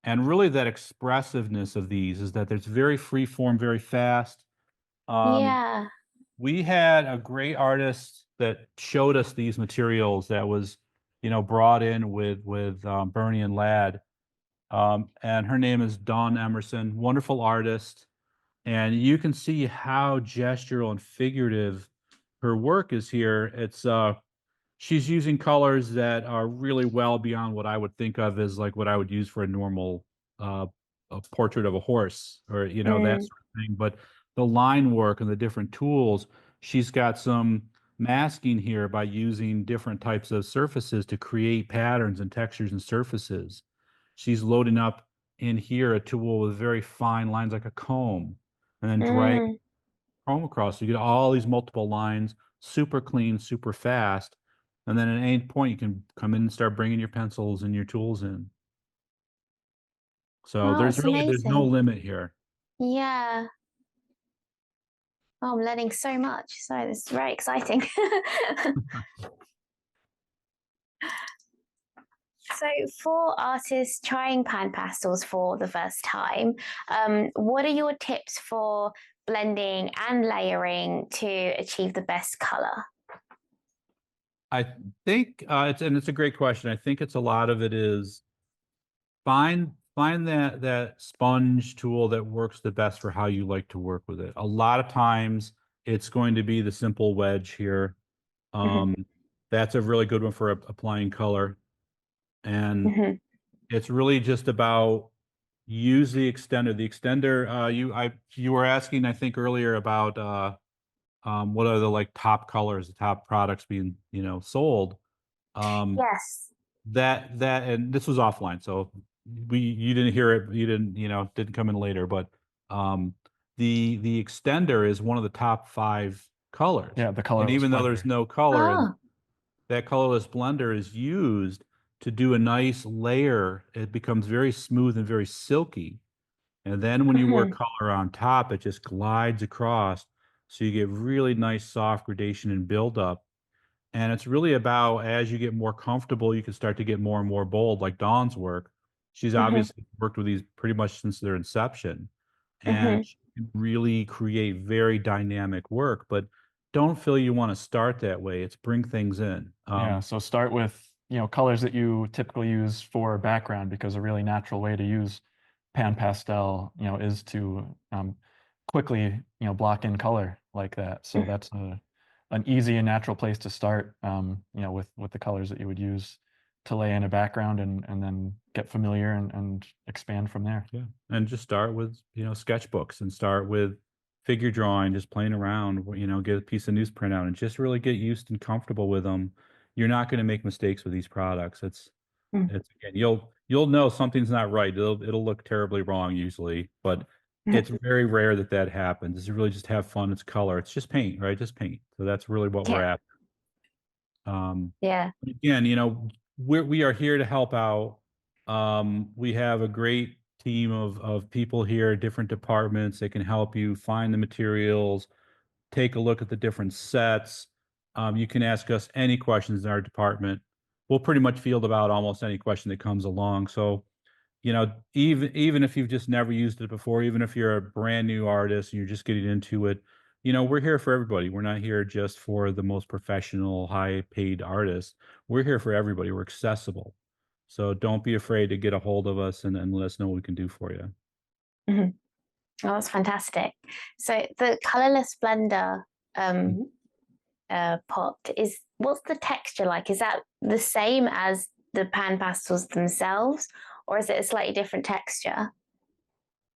And really that expressiveness of these is that it's very free form, very fast. Um, Yeah. we had a great artist that showed us these materials that was, brought in with Bernie and Ladd. And her name is Dawn Emerson, wonderful artist. And you can see how gestural and figurative her work is here. She's using colors that are really well beyond what I would think of as like what I would use for a normal uh, a portrait of a horse or that Mm, sort of thing. But the line work and the different tools, she's got some masking here by using different types of surfaces to create patterns and textures and surfaces. She's loading up in here a tool with very fine lines like a comb and then drag mm. chrome across. So you get all these multiple lines, super clean, super fast. And then at any point, you can come in and start bringing your pencils and your tools in. So Oh, it's there's no amazing. limit here. Yeah. Oh, I'm learning so much. So this is very exciting. So, for artists trying pan pastels for the first time, what are your tips for blending and layering to achieve the best color? I think it's a great question. I think it's a lot of it is find that sponge tool that works the best for how you like to work with it. A lot of times it's going to be the simple wedge here. Hmm. Um, that's a really good one for applying color. And Hmm. it's really just about use the extender. The extender, you were asking, I think, earlier about what are the like top colors, the top products being, sold. Um, Yes. and this was offline, so you didn't hear it, you didn't, didn't come in later, but um the extender is one of the top 5 colors. Yeah, the And colorless even though there's blender. no color in Oh. that colorless blender is used to do a nice layer. It becomes very smooth and very silky. And then when you work Hmm. color on top, it just glides across. So you get really nice soft gradation and buildup. And it's really about as you get more comfortable, you can start to get more and more bold, like Dawn's work. She's Hmm. obviously worked with these pretty much since their inception. And Hmm. she can really create very dynamic work, but don't feel you want to start that way. It's bring things in. Yeah, so start with, colors that you typically use for background, because a really natural way to use PanPastel, is to quickly, block in color like that. So that's an easy and natural place to start, with the colors that you would use to lay in a background, and then get familiar and expand from there. Yeah. And just start with, sketchbooks and start with figure drawing, just playing around, get a piece of newsprint out and just really get used and comfortable with them. You're not going to make mistakes with these products. It's again, you'll know something's not right. It'll look terribly wrong usually, but it's very rare that that happens. It's really just have fun. It's color. It's just paint, right? Just paint. So that's really what we're Yeah. at. Yeah. Again, we are here to help out. We have a great team of people here, different departments that can help you find the materials, take a look at the different sets. You can ask us any questions in our department. We'll pretty much field about almost any question that comes along. So, even if you've just never used it before, even if you're a brand new artist and you're just getting into it, we're here for everybody. We're not here just for the most professional, high paid artists. We're here for everybody. We're accessible. So don't be afraid to get a hold of us and let us know what we can do for you. Hmm. Oh, that's fantastic. So the colorless blender pot is, what's the texture like? Is that the same as the pan pastels themselves, or is it a slightly different texture?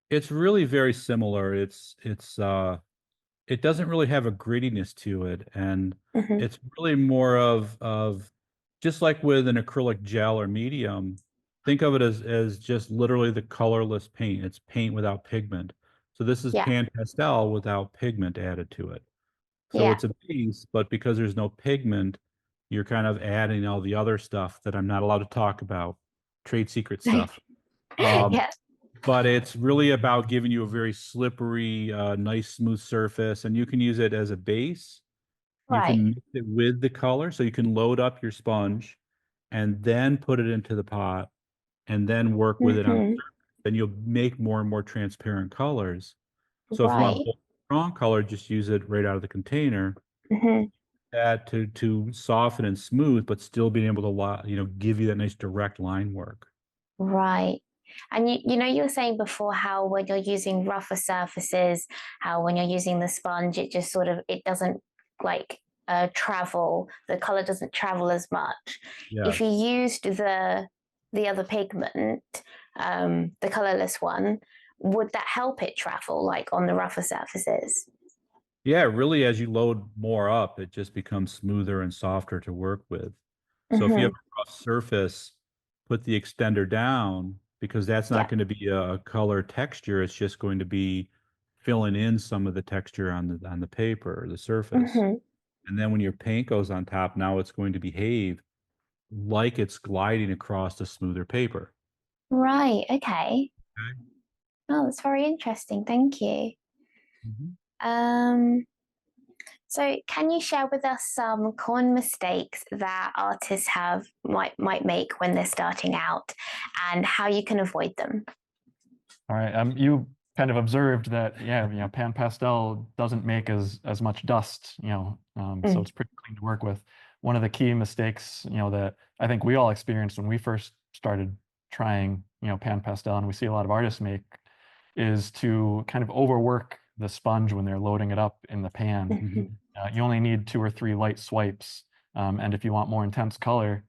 It's really very similar. It doesn't really have a grittiness to it, and Hmm. it's really more of just like with an acrylic gel or medium, think of it as just literally the colorless paint. It's paint without pigment. So this is Yeah. pan pastel without pigment added to it. So Yeah. it's a base, but because there's no pigment, you're kind of adding all the other stuff that I'm not allowed to talk about, trade secret stuff. Yeah. But it's really about giving you a very slippery, nice, smooth surface, and you can use it as a base. You Right. can mix it with the color, so you can load up your sponge and then put it into the pot and then work with it on the Hmm. surface. Then you'll make more and more transparent colors. So if you want a Right. bold, strong color, just use it right out of the container. Hmm. That to soften and smooth, but still being able to give you that nice direct line work. Right. And you were saying before how when you're using rougher surfaces, how when you're using the sponge, it just sort of it doesn't like travel, the color doesn't travel as much. If Yes. you used the other pigment, the colorless one, would that help it travel like on the rougher surfaces? Yeah, really, as you load more up, it just becomes smoother and softer to work with. So if you have Hmm. a rough surface, put the extender down because that's not Yeah. going to be a color texture. It's just going to be filling in some of the texture on the paper or the surface. Hmm. And then when your paint goes on top, now it's going to behave like it's gliding across the smoother paper. Right. Okay. Okay. Oh, that's very interesting. Thank you. Mhm. Um, So, can you share with us some common mistakes that artists might make when they're starting out, and how you can avoid them? All right. You kind of observed that, yeah, PanPastel doesn't make as much dust, so Mm. it's pretty clean to work with. One of the key mistakes, that I think we all experienced when we first started trying, PanPastel, and we see a lot of artists make, is to kind of overwork the sponge when they're loading it up in the pan. Mhm. You only need 2 or 3 light swipes, and if you want more intense color,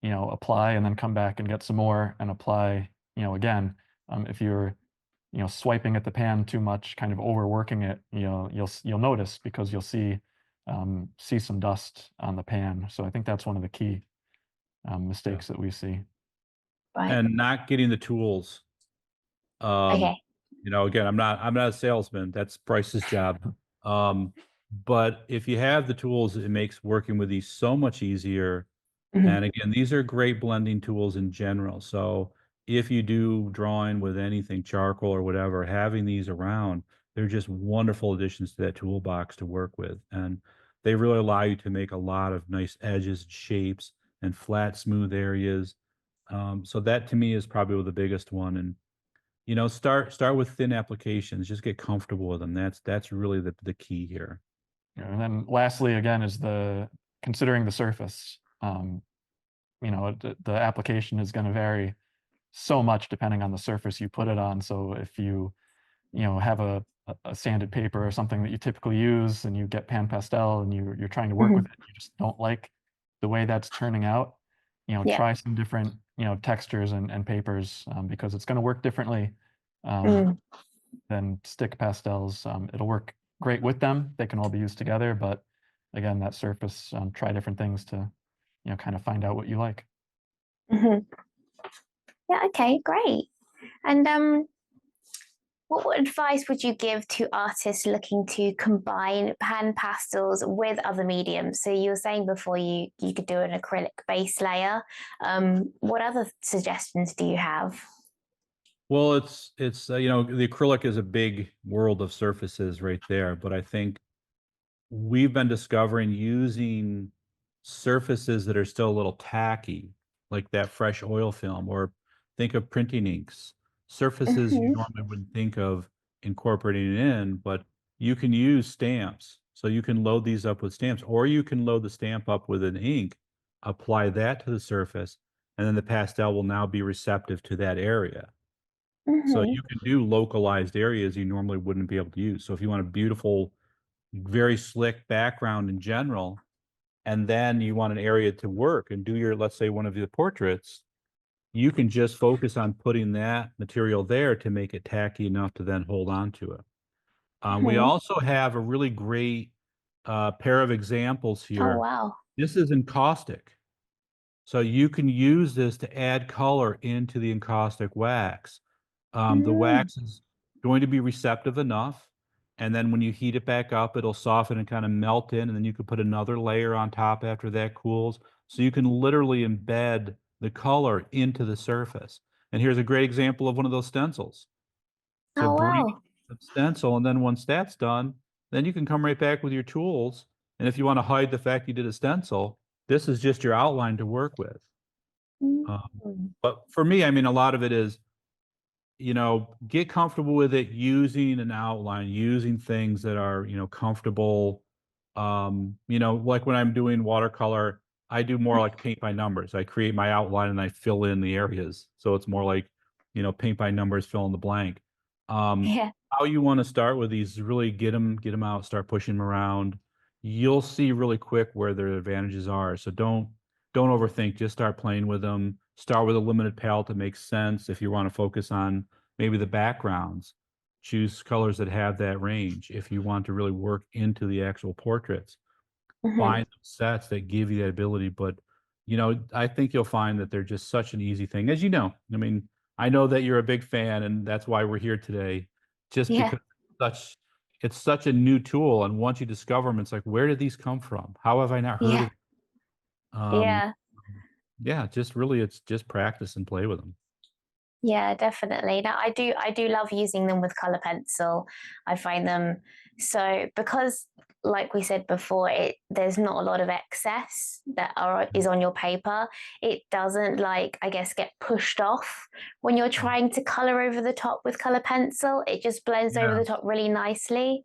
apply and then come back and get some more and apply, again. If you're, swiping at the pan too much, kind of overworking it, you'll notice because you'll see some dust on the pan. So I think that's one of the key Yeah. mistakes that we see. Right. And not getting the tools. Um, Okay. Again, I'm not a salesman. That's Bryce's job. But if you have the tools, it makes working with these so much easier. Mhm. And again, these are great blending tools in general. So if you do drawing with anything, charcoal or whatever, having these around, they're just wonderful additions to that toolbox to work with. And they really allow you to make a lot of nice edges and shapes and flat, smooth areas. So that to me is probably the biggest one. And start with thin applications. Just get comfortable with them. That's really the key here. And then lastly, again, is considering the surface. The application is going to vary so much depending on the surface you put it on. So if you have a sanded paper or something that you typically use and you get PanPastel and you're trying to work with Mhm. it, you just don't like the way that's turning out, Yeah. try some different, textures and papers, because it's going to work differently Mm. than stick pastels. It'll work great with them. They can all be used together, but again, that surface, try different things to, kind of find out what you like. Mhm. Yeah. Okay. Great. And what advice would you give to artists looking to combine pan pastels with other mediums? So you were saying before you could do an acrylic base layer. What other suggestions do you have? Well, it's the acrylic is a big world of surfaces right there, but I think we've been discovering using surfaces that are still a little tacky, like that fresh oil film, or think of printing inks, surfaces you Hmm. normally wouldn't think of incorporating in, but you can use stamps. So you can load these up with stamps, or you can load the stamp up with an ink, apply that to the surface, and then the pastel will now be receptive to that area. So Hmm. you can do localized areas you normally wouldn't be able to use. So if you want a beautiful, very slick background in general, and then you want an area to work and do let's say one of your portraits, you can just focus on putting that material there to make it tacky enough to then hold on to it. We Hmm. also have a really great pair of examples Oh, here. wow. This is encaustic. So you can use this to add color into the encaustic wax. The Mm. wax is going to be receptive enough. And then when you heat it back up, it'll soften and kind of melt in, and then you could put another layer on top after that cools. So you can literally embed the color into the surface. And here's a great example of one of those stencils. So Oh, bring wow. the stencil, and then once that's done, then you can come right back with your tools. And if you want to hide the fact you did a stencil, this is just your outline to work with. Mm. But for me, I mean, a lot of it is, get comfortable with it, using an outline, using things that are, comfortable. Like when I'm doing watercolor, I do more like paint by numbers. I create my outline and I fill in the areas. So it's more like, paint by numbers, fill in the blank. Yeah. How you want to start with these, really get them out, start pushing them around. You'll see really quick where their advantages are. So don't overthink, just start playing with them. Start with a limited palette that makes sense. If you want to focus on maybe the backgrounds, choose colors that have that range. If you want to really work into the actual portraits, find sets that give you that ability. But, I think you'll find that they're just such an easy thing. As you know, I mean, I know that you're a big fan, and that's why we're here today, just Yeah. because it's such a new tool. And once you discover them, it's like, where did these come from? How have I not heard Yeah. of them? Yeah. Yeah, just really, it's just practice and play with them. Yeah, definitely. Now I do love using them with color pencil. I find them so because like we said before, there's not a lot of excess that is on your paper. It doesn't like I guess get pushed off when you're trying to color over the top with color pencil. It just blends over Yeah. the top really nicely.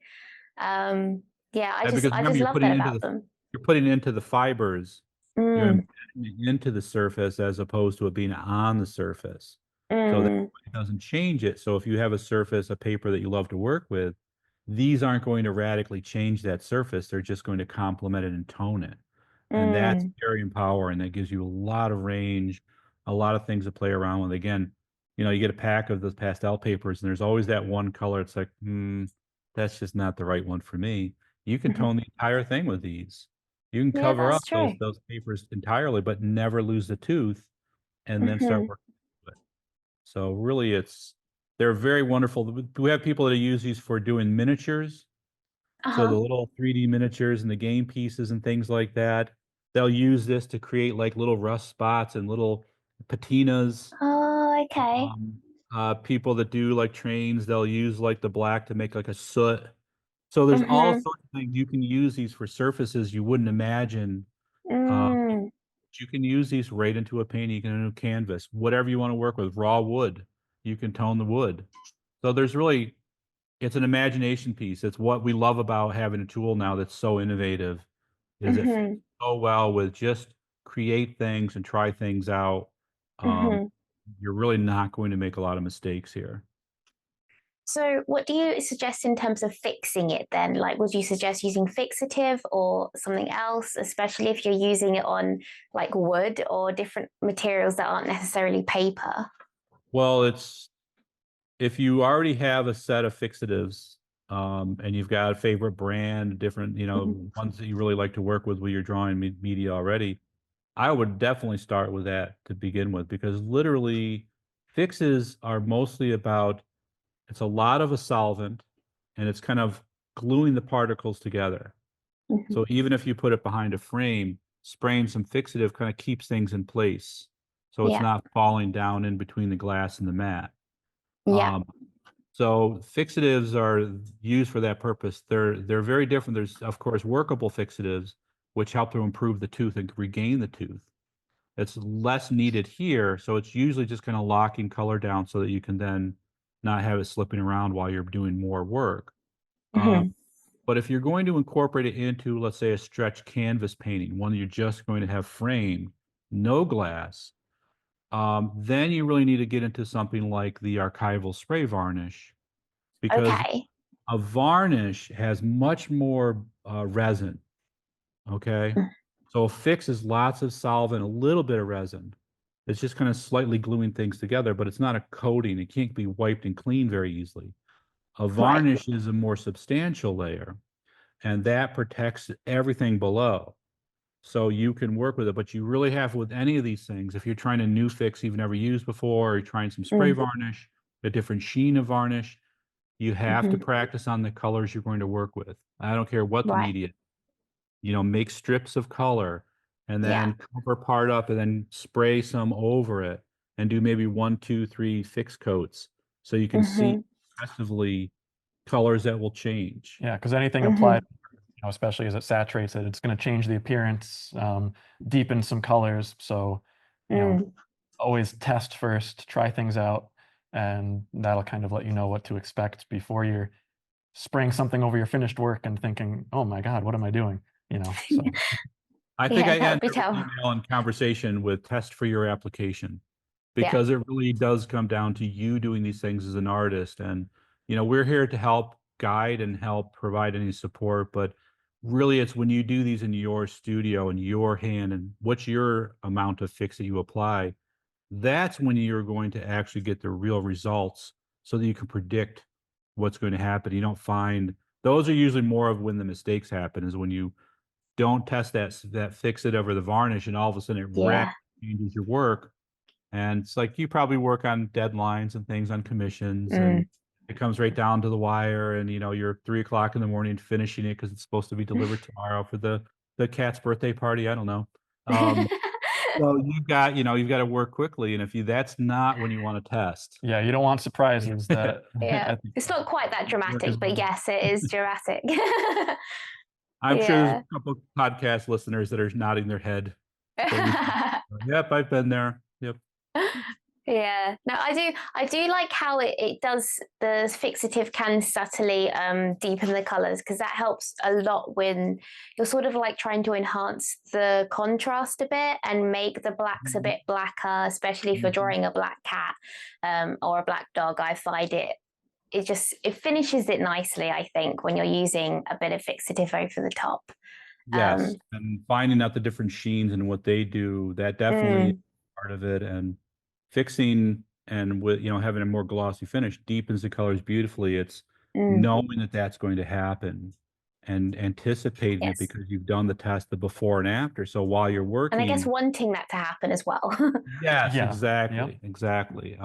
Yeah, I Yeah, just because I remember, just love that about them. you're putting it into the fibers, you're Mm, embedding it into the surface as opposed to it being on the surface. So that mm, it doesn't change it. So if you have a surface, a paper that you love to work with, these aren't going to radically change that surface. They're just going to complement it and tone it. And that's mm. very empowering. That gives you a lot of range, a lot of things to play around with. Again, you get a pack of those pastel papers, and there's always that one color. It's like, that's just not the right one for me. You can tone the entire thing with these. You can Yeah, cover that's up true. those papers entirely, but never lose the tooth, and then start Hmm. working with it. So really, they're very wonderful. We have people that use these for doing miniatures. So the Uh-huh. little 3D miniatures and the game pieces and things like that, they'll use this to create like little rust spots and little patinas. Oh, okay. People that do like trains, they'll use like the black to make like a soot. So there's all Mm-hmm. sorts of things. You can use these for surfaces you wouldn't imagine. Mm. You can use these right into a painting, you can do a canvas, whatever you want to work with, raw wood, you can tone the wood. So it's an imagination piece. It's what we love about having a tool now that's so innovative, is it fits Mm-hmm. so well with just create things and try things out. Um, Mm-hmm. you're really not going to make a lot of mistakes here. So, what do you suggest in terms of fixing it then? Like, would you suggest using fixative or something else, especially if you're using it on like wood or different materials that aren't necessarily paper? Well, if you already have a set of fixatives, and you've got a favorite brand, different, Mhm. ones that you really like to work with your drawing media already, I would definitely start with that to begin with, because literally fixes are mostly about, it's a lot of a solvent, and it's kind of gluing the particles together. Mhm. So even if you put it behind a frame, spraying some fixative kind of keeps things in place. So it's Yeah. not falling down in between the glass and the mat. Yeah. Um, so fixatives are used for that purpose. They're very different. There's of course workable fixatives, which help to improve the tooth and regain the tooth. It's less needed here, so it's usually just kind of locking color down so that you can then not have it slipping around while you're doing more work. Um, Hmm. but if you're going to incorporate it into, let's say, a stretch canvas painting, one that you're just going to have framed, no glass, then you really need to get into something like the archival spray varnish, because Okay. a varnish has much more resin. Okay. Mm. So a fix is lots of solvent, a little bit of resin. It's just kind of slightly gluing things together, but it's not a coating. It can't be wiped and cleaned very easily. A Right. varnish is a more substantial layer, and that protects everything below. So you can work with it, but you really have, with any of these things, if you're trying a new fix you've never used before, or you're trying some spray Mm. varnish, a different sheen of varnish, You have to practice on the colors you're going to work with. I don't care what the Right. media, make strips of color and Yeah. then cover part up and then spray some over it and do maybe 1, 2, 3 fix coats so you can see progressively colors that will change. Yeah, because anything applied, especially as it saturates it, it's going to change the appearance, deepen some colors. So, always test first, try things out, and that'll kind of let you know what to expect before you're spraying something over your finished work and thinking, oh my God, what am I doing? So. I think I that end would be every tough. email and conversation with test for your application, Yeah. because it really does come down to you doing these things as an artist. And, we're here to help guide and help provide any support, but really it's when you do these in your studio and your hand and what's your amount of fix that you apply, that's when you're going to actually get the real results so that you can predict what's going to happen. You don't find those are usually more of when the mistakes happen, is when you don't test that fix it over the varnish and all of a sudden it Yeah. radically changes your work. And it's like you probably work on deadlines and things on commissions, and it comes right down to the wire, and you're 3 o'clock in the morning finishing it because it's supposed to be delivered tomorrow for the cat's birthday party. I don't know. So you've got to work quickly, and if that's not when you want to test. Yeah, you don't want surprises that. Yeah. It's not quite that dramatic, but yes, it is dramatic. I'm sure there's Yeah. a couple of podcast listeners that are nodding their head. Yep, I've been there. Yep. Yeah, no, I do like how it does, the fixative can subtly deepen the colors, because that helps a lot when you're sort of like trying to enhance the contrast a bit and make the blacks a bit blacker, especially if you're drawing a black cat or a black dog. I find it finishes it nicely, I think, when you're using a bit of fixative over the top. Yes, and finding out the different sheens and what they do, that definitely is part of it. And fixing and with having a more glossy finish deepens the colors beautifully. It's knowing that that's going to happen and anticipating it Yes. because you've done the test, the before and after. So while you're And I guess working, wanting that to happen as well. yes, Yeah. exactly, Yep. exactly.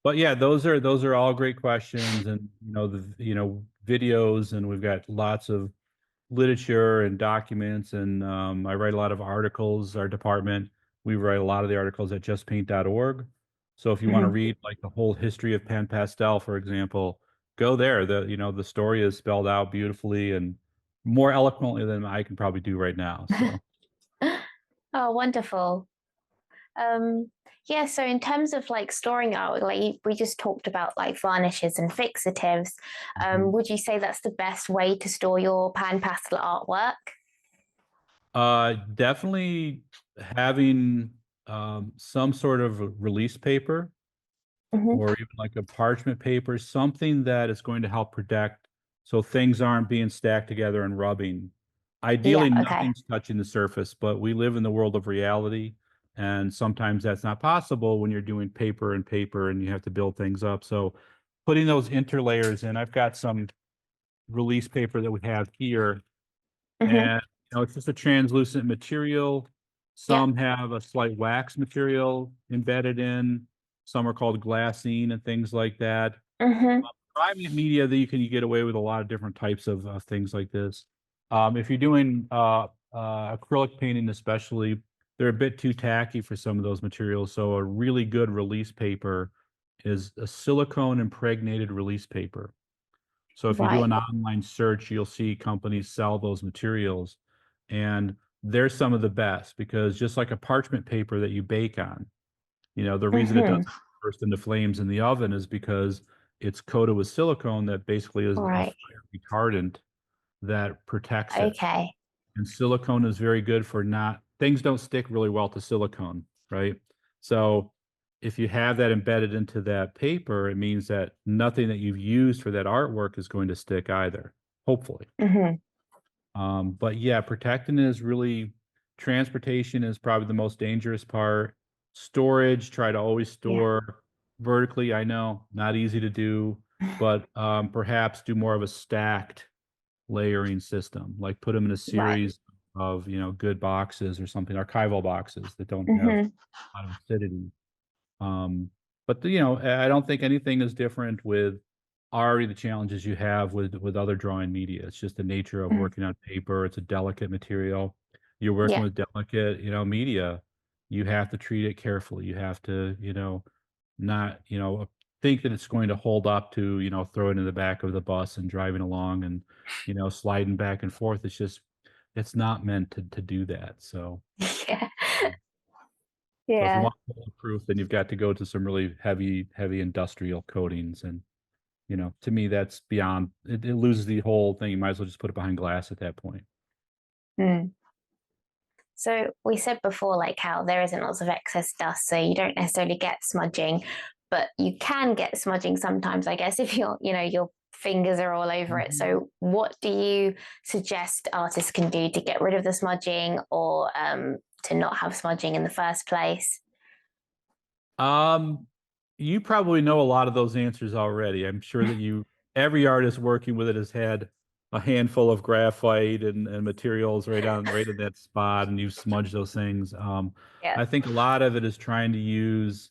But yeah, those are all great questions, and the videos, and we've got lots of literature and documents, and I write a lot of articles. Our department, we write a lot of the articles at justpaint.org. So if you want to read like the whole history of PanPastel, for example, go there. The story is spelled out beautifully and more eloquently than I can probably do right now. So Oh, wonderful. Yeah, so in terms of like storing art, like we just talked about like varnishes and fixatives, would you say that's the best way to store your pan pastel artwork? definitely having some sort of a release paper or even like a parchment paper, something that is going to help protect so things aren't being stacked together and rubbing. Ideally, Yeah, okay. nothing's touching the surface, but we live in the world of reality, and sometimes that's not possible when you're doing paper and you have to build things up. So putting those interlayers in, I've got some release paper that we have here, and it's just a translucent material. Some have a slight wax material embedded in. Some are called glassine and things like that. Private media, that you can get away with a lot of different types of things like this. If you're doing acrylic painting, especially, they're a bit too tacky for some of those materials. So a really good release paper is a silicone impregnated release paper. So if you do an online search, you'll see companies sell those materials, and they're some of the best, because just like a parchment paper that you bake on, the reason it doesn't burst into flames in the oven is because it's coated with silicone that basically is a fire retardant that protects it. Okay. And silicone is very good for things don't stick really well to silicone, right? So if you have that embedded into that paper, it means that nothing that you've used for that artwork is going to stick either, hopefully. But yeah, protecting is really, transportation is probably the most dangerous part. Storage, try to always store vertically. I know, not easy to do, but perhaps do more of a stacked layering system, like put them in a series of, good boxes or something, archival boxes that don't have a lot of acidity. But I don't think anything is different with already the challenges you have with other drawing media. It's just the nature of working on paper. It's a delicate material. You're working Yeah. with delicate, media. You have to treat it carefully. You have to, not, think that it's going to hold up to, throw it in the back of the bus and driving along and, sliding back and forth. It's not meant to do that. So, Yeah. so if you Yeah. want proof, then you've got to go to some really heavy industrial coatings. And, to me, that's beyond, it loses the whole thing. You might as well just put it behind glass at that point. Mm. So we said before, like how there isn't lots of excess dust, so you don't necessarily get smudging, but you can get smudging sometimes, I guess, if your fingers are all over it. So what do you suggest artists can do to get rid of the smudging or to not have smudging in the first place? You probably know a lot of those answers already. I'm sure that every artist working with it has had a handful of graphite and materials right in that spot, and you've smudged those things. Yeah. I think a lot of it is trying to use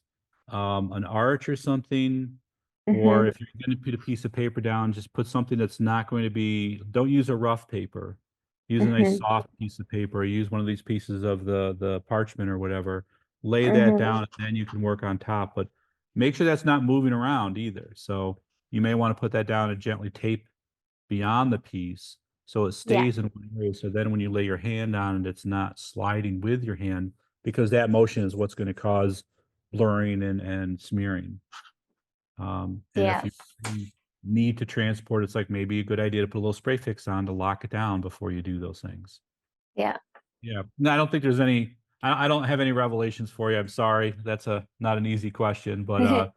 an arch or something, or Mm-hmm. if you're going to put a piece of paper down, just put something that's not going to be, don't use a rough paper. Use a nice Mm-hmm. soft piece of paper. Use one of these pieces of the parchment or whatever. Lay that Mm-hmm. down, and then you can work on top. But make sure that's not moving around either. So you may want to put that down and gently tape beyond the piece so it Yeah. stays in one area. So then when you lay your hand on it, it's not sliding with your hand, because that motion is what's going to cause blurring and smearing. And Yeah. if you need to transport, it's like maybe a good idea to put a little spray fix on to lock it down before you do those things. Yeah. Yeah. No, I don't think there's any, I don't have any revelations for you. I'm sorry. That's not an easy question, but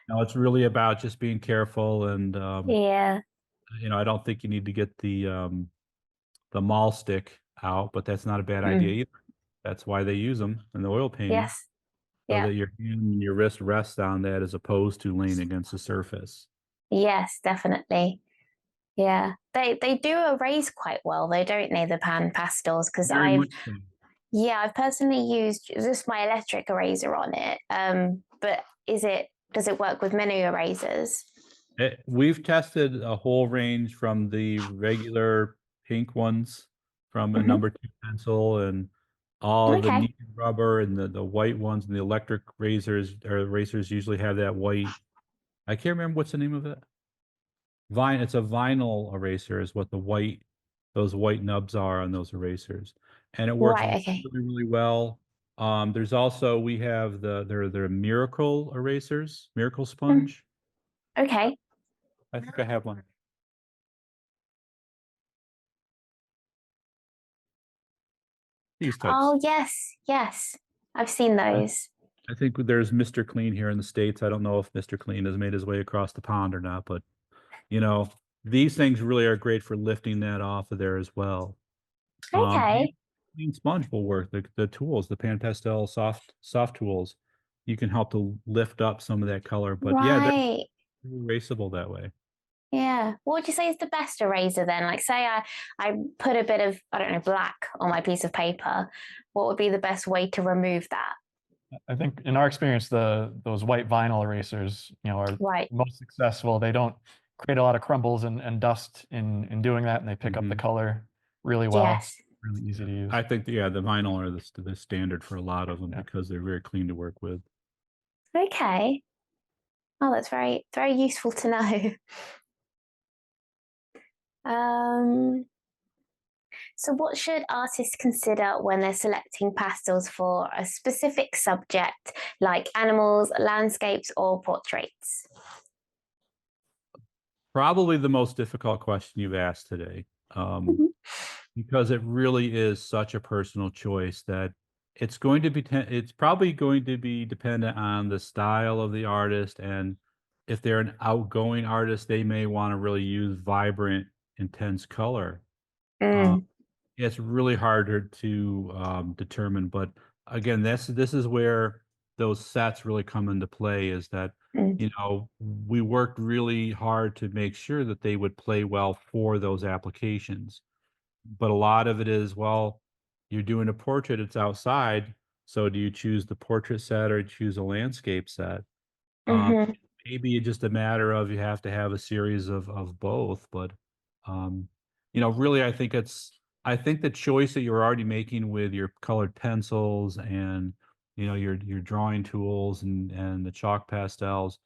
no, it's really about just being careful. And, Yeah. I don't think you need to get the mall stick out, but that's not a bad idea either. That's why they use them in the oil painting, Yes. so Yeah. that your hand and your wrist rests on that as opposed to laying against the surface. Yes, definitely. Yeah. They do erase quite well though, don't they, the PanPastels? Because Very much so. I've personally used just my electric eraser on it. But does it work with many erasers? We've tested a whole range from the regular pink ones from a Mm-hmm. number 2 pencil, and all the Okay. kneaded rubber, and the white ones, and the electric razors or erasers usually have that white. I can't remember what's the name of it. It's a vinyl eraser is what those white nubs are on those erasers. And it works Right, okay. really, really well. There's also, we have they're miracle erasers, miracle Mm, sponge. okay. I think I have one. These types. Oh, yes. Yes. I've seen those. I think there's Mr. Clean here in the States. I don't know if Mr. Clean has made his way across the pond or not, but you know, these things really are great for lifting that off of there as well. And Okay. clean sponge will work. The tools, the PanPastel soft tools, you can help to lift up some of that color. But yeah, they're Right. erasable that way. Yeah. What would you say is the best eraser then? Like say I put a bit of, I don't know, black on my piece of paper. What would be the best way to remove that? I think in our experience, those white vinyl erasers, are Right. most successful. They don't create a lot of crumbles and dust in doing that, and they pick up the color really well. Yes. Really easy to use. I think, yeah, the vinyl are the standard for a lot of them, Yeah. because they're very clean to work with. Okay. Oh, that's very useful to know. Um, so what should artists consider when they're selecting pastels for a specific subject like animals, landscapes, or portraits? Probably the most difficult question you've asked today, Mhm. because it really is such a personal choice that it's probably going to be dependent on the style of the artist. And if they're an outgoing artist, they may want to really use vibrant, intense color. Uh, Mm, it's really harder to determine, but again, this is where those sets really come into play, is that, mm, we worked really hard to make sure that they would play well for those applications. But a lot of it is, well, you're doing a portrait, it's outside, so do you choose the portrait set or choose a landscape set? Um, mhm. maybe it's just a matter of you have to have a series of both, but, really, I think the choice that you're already making with your colored pencils and, your drawing tools and the chalk pastels,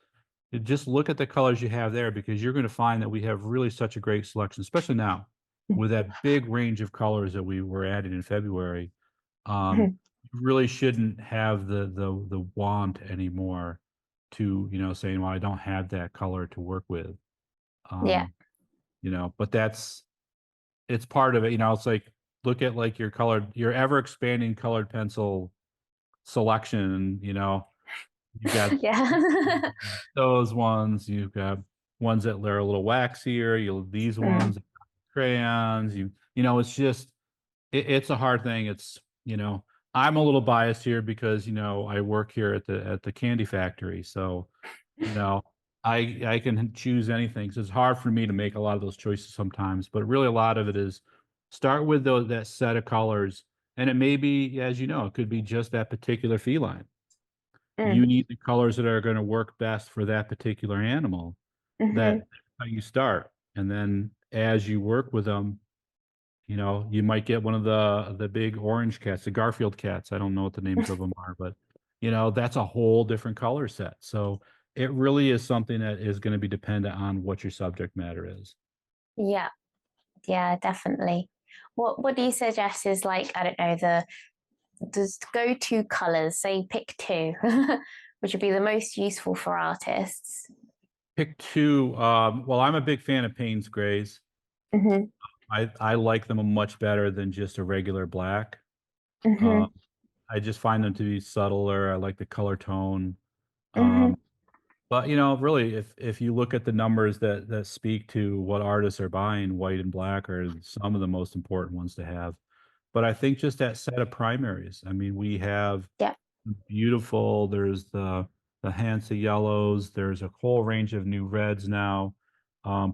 you just look at the colors you have there because you're gonna find that we have really such a great selection, especially now with that big range of colors that we were adding in February. You really shouldn't have the want anymore to, saying, "Well, I don't have that color to work with." Yeah. Um, but it's part of it, it's like, look at, like, your ever expanding colored pencil selection, and, you've got Yeah. those ones, you've got ones that are a little waxier, these Mm. ones, crayons, it's just it's a hard thing. I'm a little biased here because, I work here at the candy factory. So, you know, I can choose anything. So it's hard for me to make a lot of those choices sometimes, but really a lot of it is start with that set of colors. And it may be, as you know, it could be just that particular feline. You Mm. need the colors that are going to work best for that particular animal. Mhm. That's how you start. And then as you work with them, you might get one of the big orange cats, the Garfield cats. I don't know what the names of them are, but that's a whole different color set. So it really is something that is going to be dependent on what your subject matter is. Yeah. Yeah, definitely. What do you suggest is like, I don't know, the go-to colors, say pick two, which would be the most useful for artists. Pick two. Well, I'm a big fan of Payne's grays. Mhm. I like them much better than just a regular black. Uh, Mhm. I just find them to be subtler. I like the color tone. Um, Mhm. But, really, if you look at the numbers that speak to what artists are buying, white and black are some of the most important ones to have. But I think just that set of primaries. I mean, we have Yeah. beautiful, there's the Hansa yellows, there's a whole range of new reds now,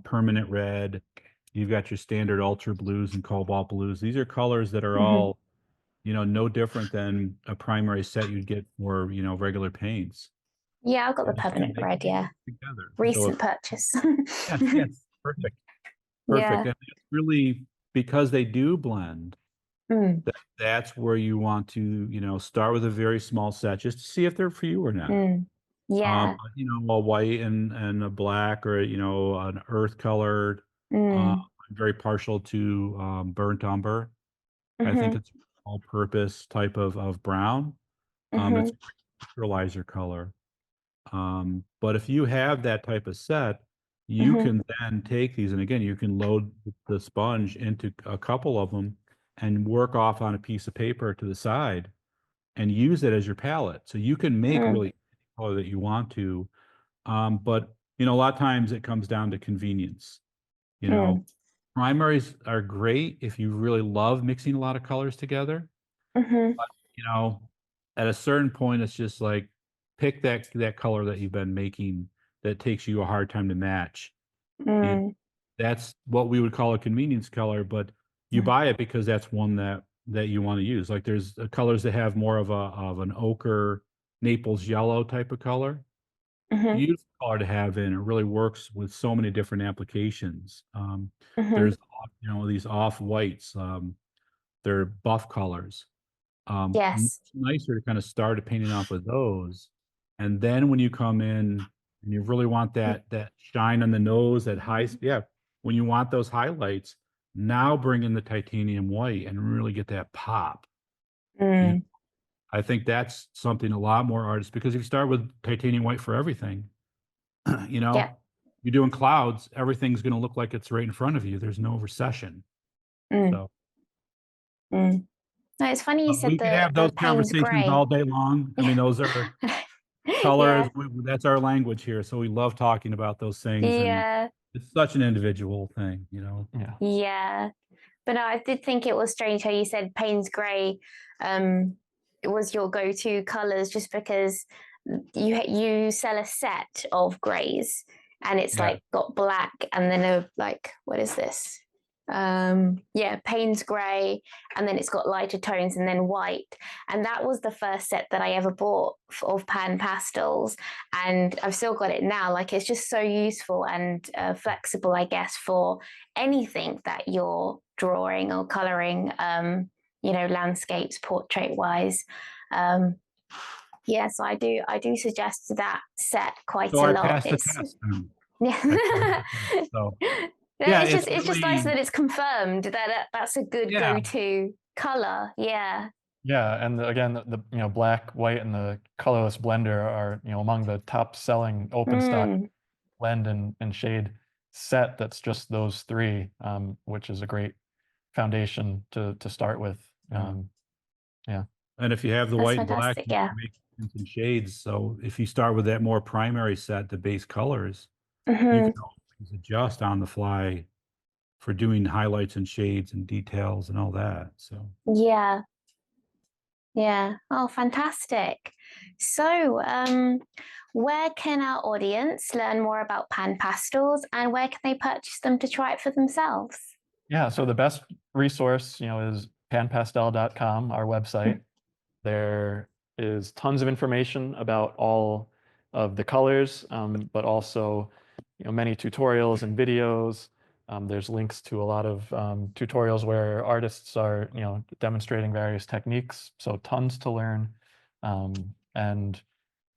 permanent red. You've got your standard ultra blues and cobalt blues. These are colors that are Mhm. all, no different than a primary set you'd get for, regular paints. Yeah, I've got the And again, permanent they red. can Yeah, be together. So recent purchase. yes, yes, perfect, perfect, Yeah. and it's really because they do blend, Mm. that's where you want to, start with a very small set just to see if they're for you or not. Mm. Yeah. A white and a black or, an earth colored, Mm. I'm very partial to, burnt umber. I think Mhm. it's all-purpose type of brown. It's a Mhm. great neutralizer color. But if you have that type of set, you Mhm. can then take these, and again, you can load the sponge into a couple of them and work off on a piece of paper to the side and use it as your palette. So you can make Mm. really any color that you want to. But a lot of times it comes down to convenience. You know, Mm. primaries are great if you really love mixing a lot of colors together. Mhm. But, at a certain point, it's just like pick that color that you've been making that takes you a hard time to match. And Mm. that's what we would call a convenience color, but you Mm. buy it because that's one that you want to use. Like there's colors that have more of an ochre Naples yellow type of color. Mhm. Beautiful color to have in. It really works with so many different applications. Mhm. There's these off whites. They're buff colors. Much Yes. nicer to kind of start painting off with those, and then when you come in and you really want that shine on the nose, that yeah, when you want those highlights, now bring in the titanium white and really get that pop. You know, Mm. I think that's something a lot more artists because if you start with titanium white for everything, you Yeah. know, you're doing clouds, everything's going to look like it's right in front of you. There's no recession. Mm. So Mm. No, it's funny you said we could have the those Payne's conversations grey. all day long. I mean, those are colors, Yeah. that's our language here, so we love talking about those things, and Yeah. it's such an individual thing. Yeah. Yeah. But no, I did think it was strange how you said Payne's grey it was your go-to colours just because you sell a set of greys and it's Yeah. like got black and then a like what is this? yeah, Payne's grey, and then it's got lighter tones and then white. And that was the first set that I ever bought of PanPastels, and I've still got it now. Like, it's just so useful and flexible, I guess, for anything that you're drawing or colouring, you know, landscapes, portrait wise. Yeah, so I do suggest that set quite So a I lot. passed the It's test. Then. yeah. I passed the test, so No, yeah, it's it's just nice really that it's confirmed that that's a good yeah. go-to color. Yeah. Yeah, and again, you know, black, white, and the colorless blender are, you know, among the top selling open stock blend and shade set that's just those three, which is a great foundation to start with. Yeah. And if you have the That's white and black, fantastic. you Yeah. can make some shades. So if you start with that more primary set, the base colors, you can always adjust on the fly for doing highlights and shades and details and all that. So Yeah. Yeah. Oh, fantastic. So, where can our audience learn more about PanPastels, and where can they purchase them to try it for themselves? Yeah, so the best resource, you know, is panpastel.com, our website. There is tons of information about all of the colors, but also, you know, many tutorials and videos. There's links to a lot of tutorials where artists are, you know, demonstrating various techniques. So tons to learn. And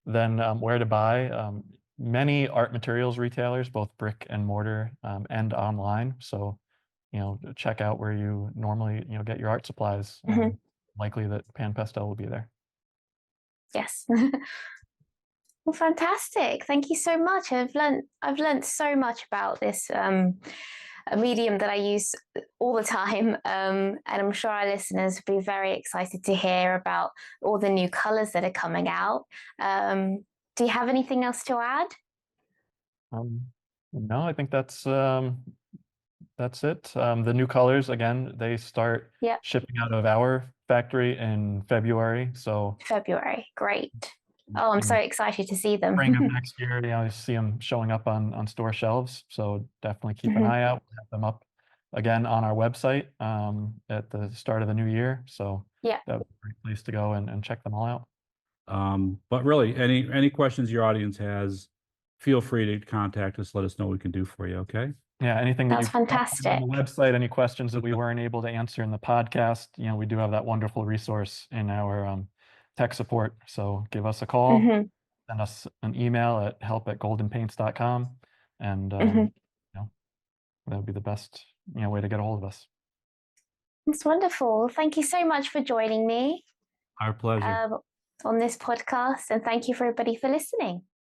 then where to buy. Many art materials retailers, both brick and mortar, and online. So, you know, check out where you normally, you know, get your art supplies. Likely that PanPastel will be there. Yes. Well, fantastic. Thank you so much. I've learned so much about this a medium that I use all the time. And I'm sure our listeners will be very excited to hear about all the new colors that are coming out. Do you have anything else to add? No, I think that's it. The new colors, again, they start shipping out of our factory in February. So February, great. Oh, I'm so excited to see them. Spring of next year, you know, you see them showing up on store shelves. So definitely keep an eye out. We'll have them up again on our website at the start of the new year. So yeah, that would be a great place to go and check them all out. But really, any questions your audience has, feel free to contact us. Let us know what we can do for you. Okay. Yeah, anything that that's you've found fantastic. on the website, any questions that we weren't able to answer in the podcast, you know, we do have that wonderful resource in our tech support. So give us a call, send us an email at help@goldenpaints.com, and you know, that would be the best, you know, way to get a hold of us. It's wonderful. Thank you so much for joining me. Our pleasure. On this podcast, and thank you for everybody for listening.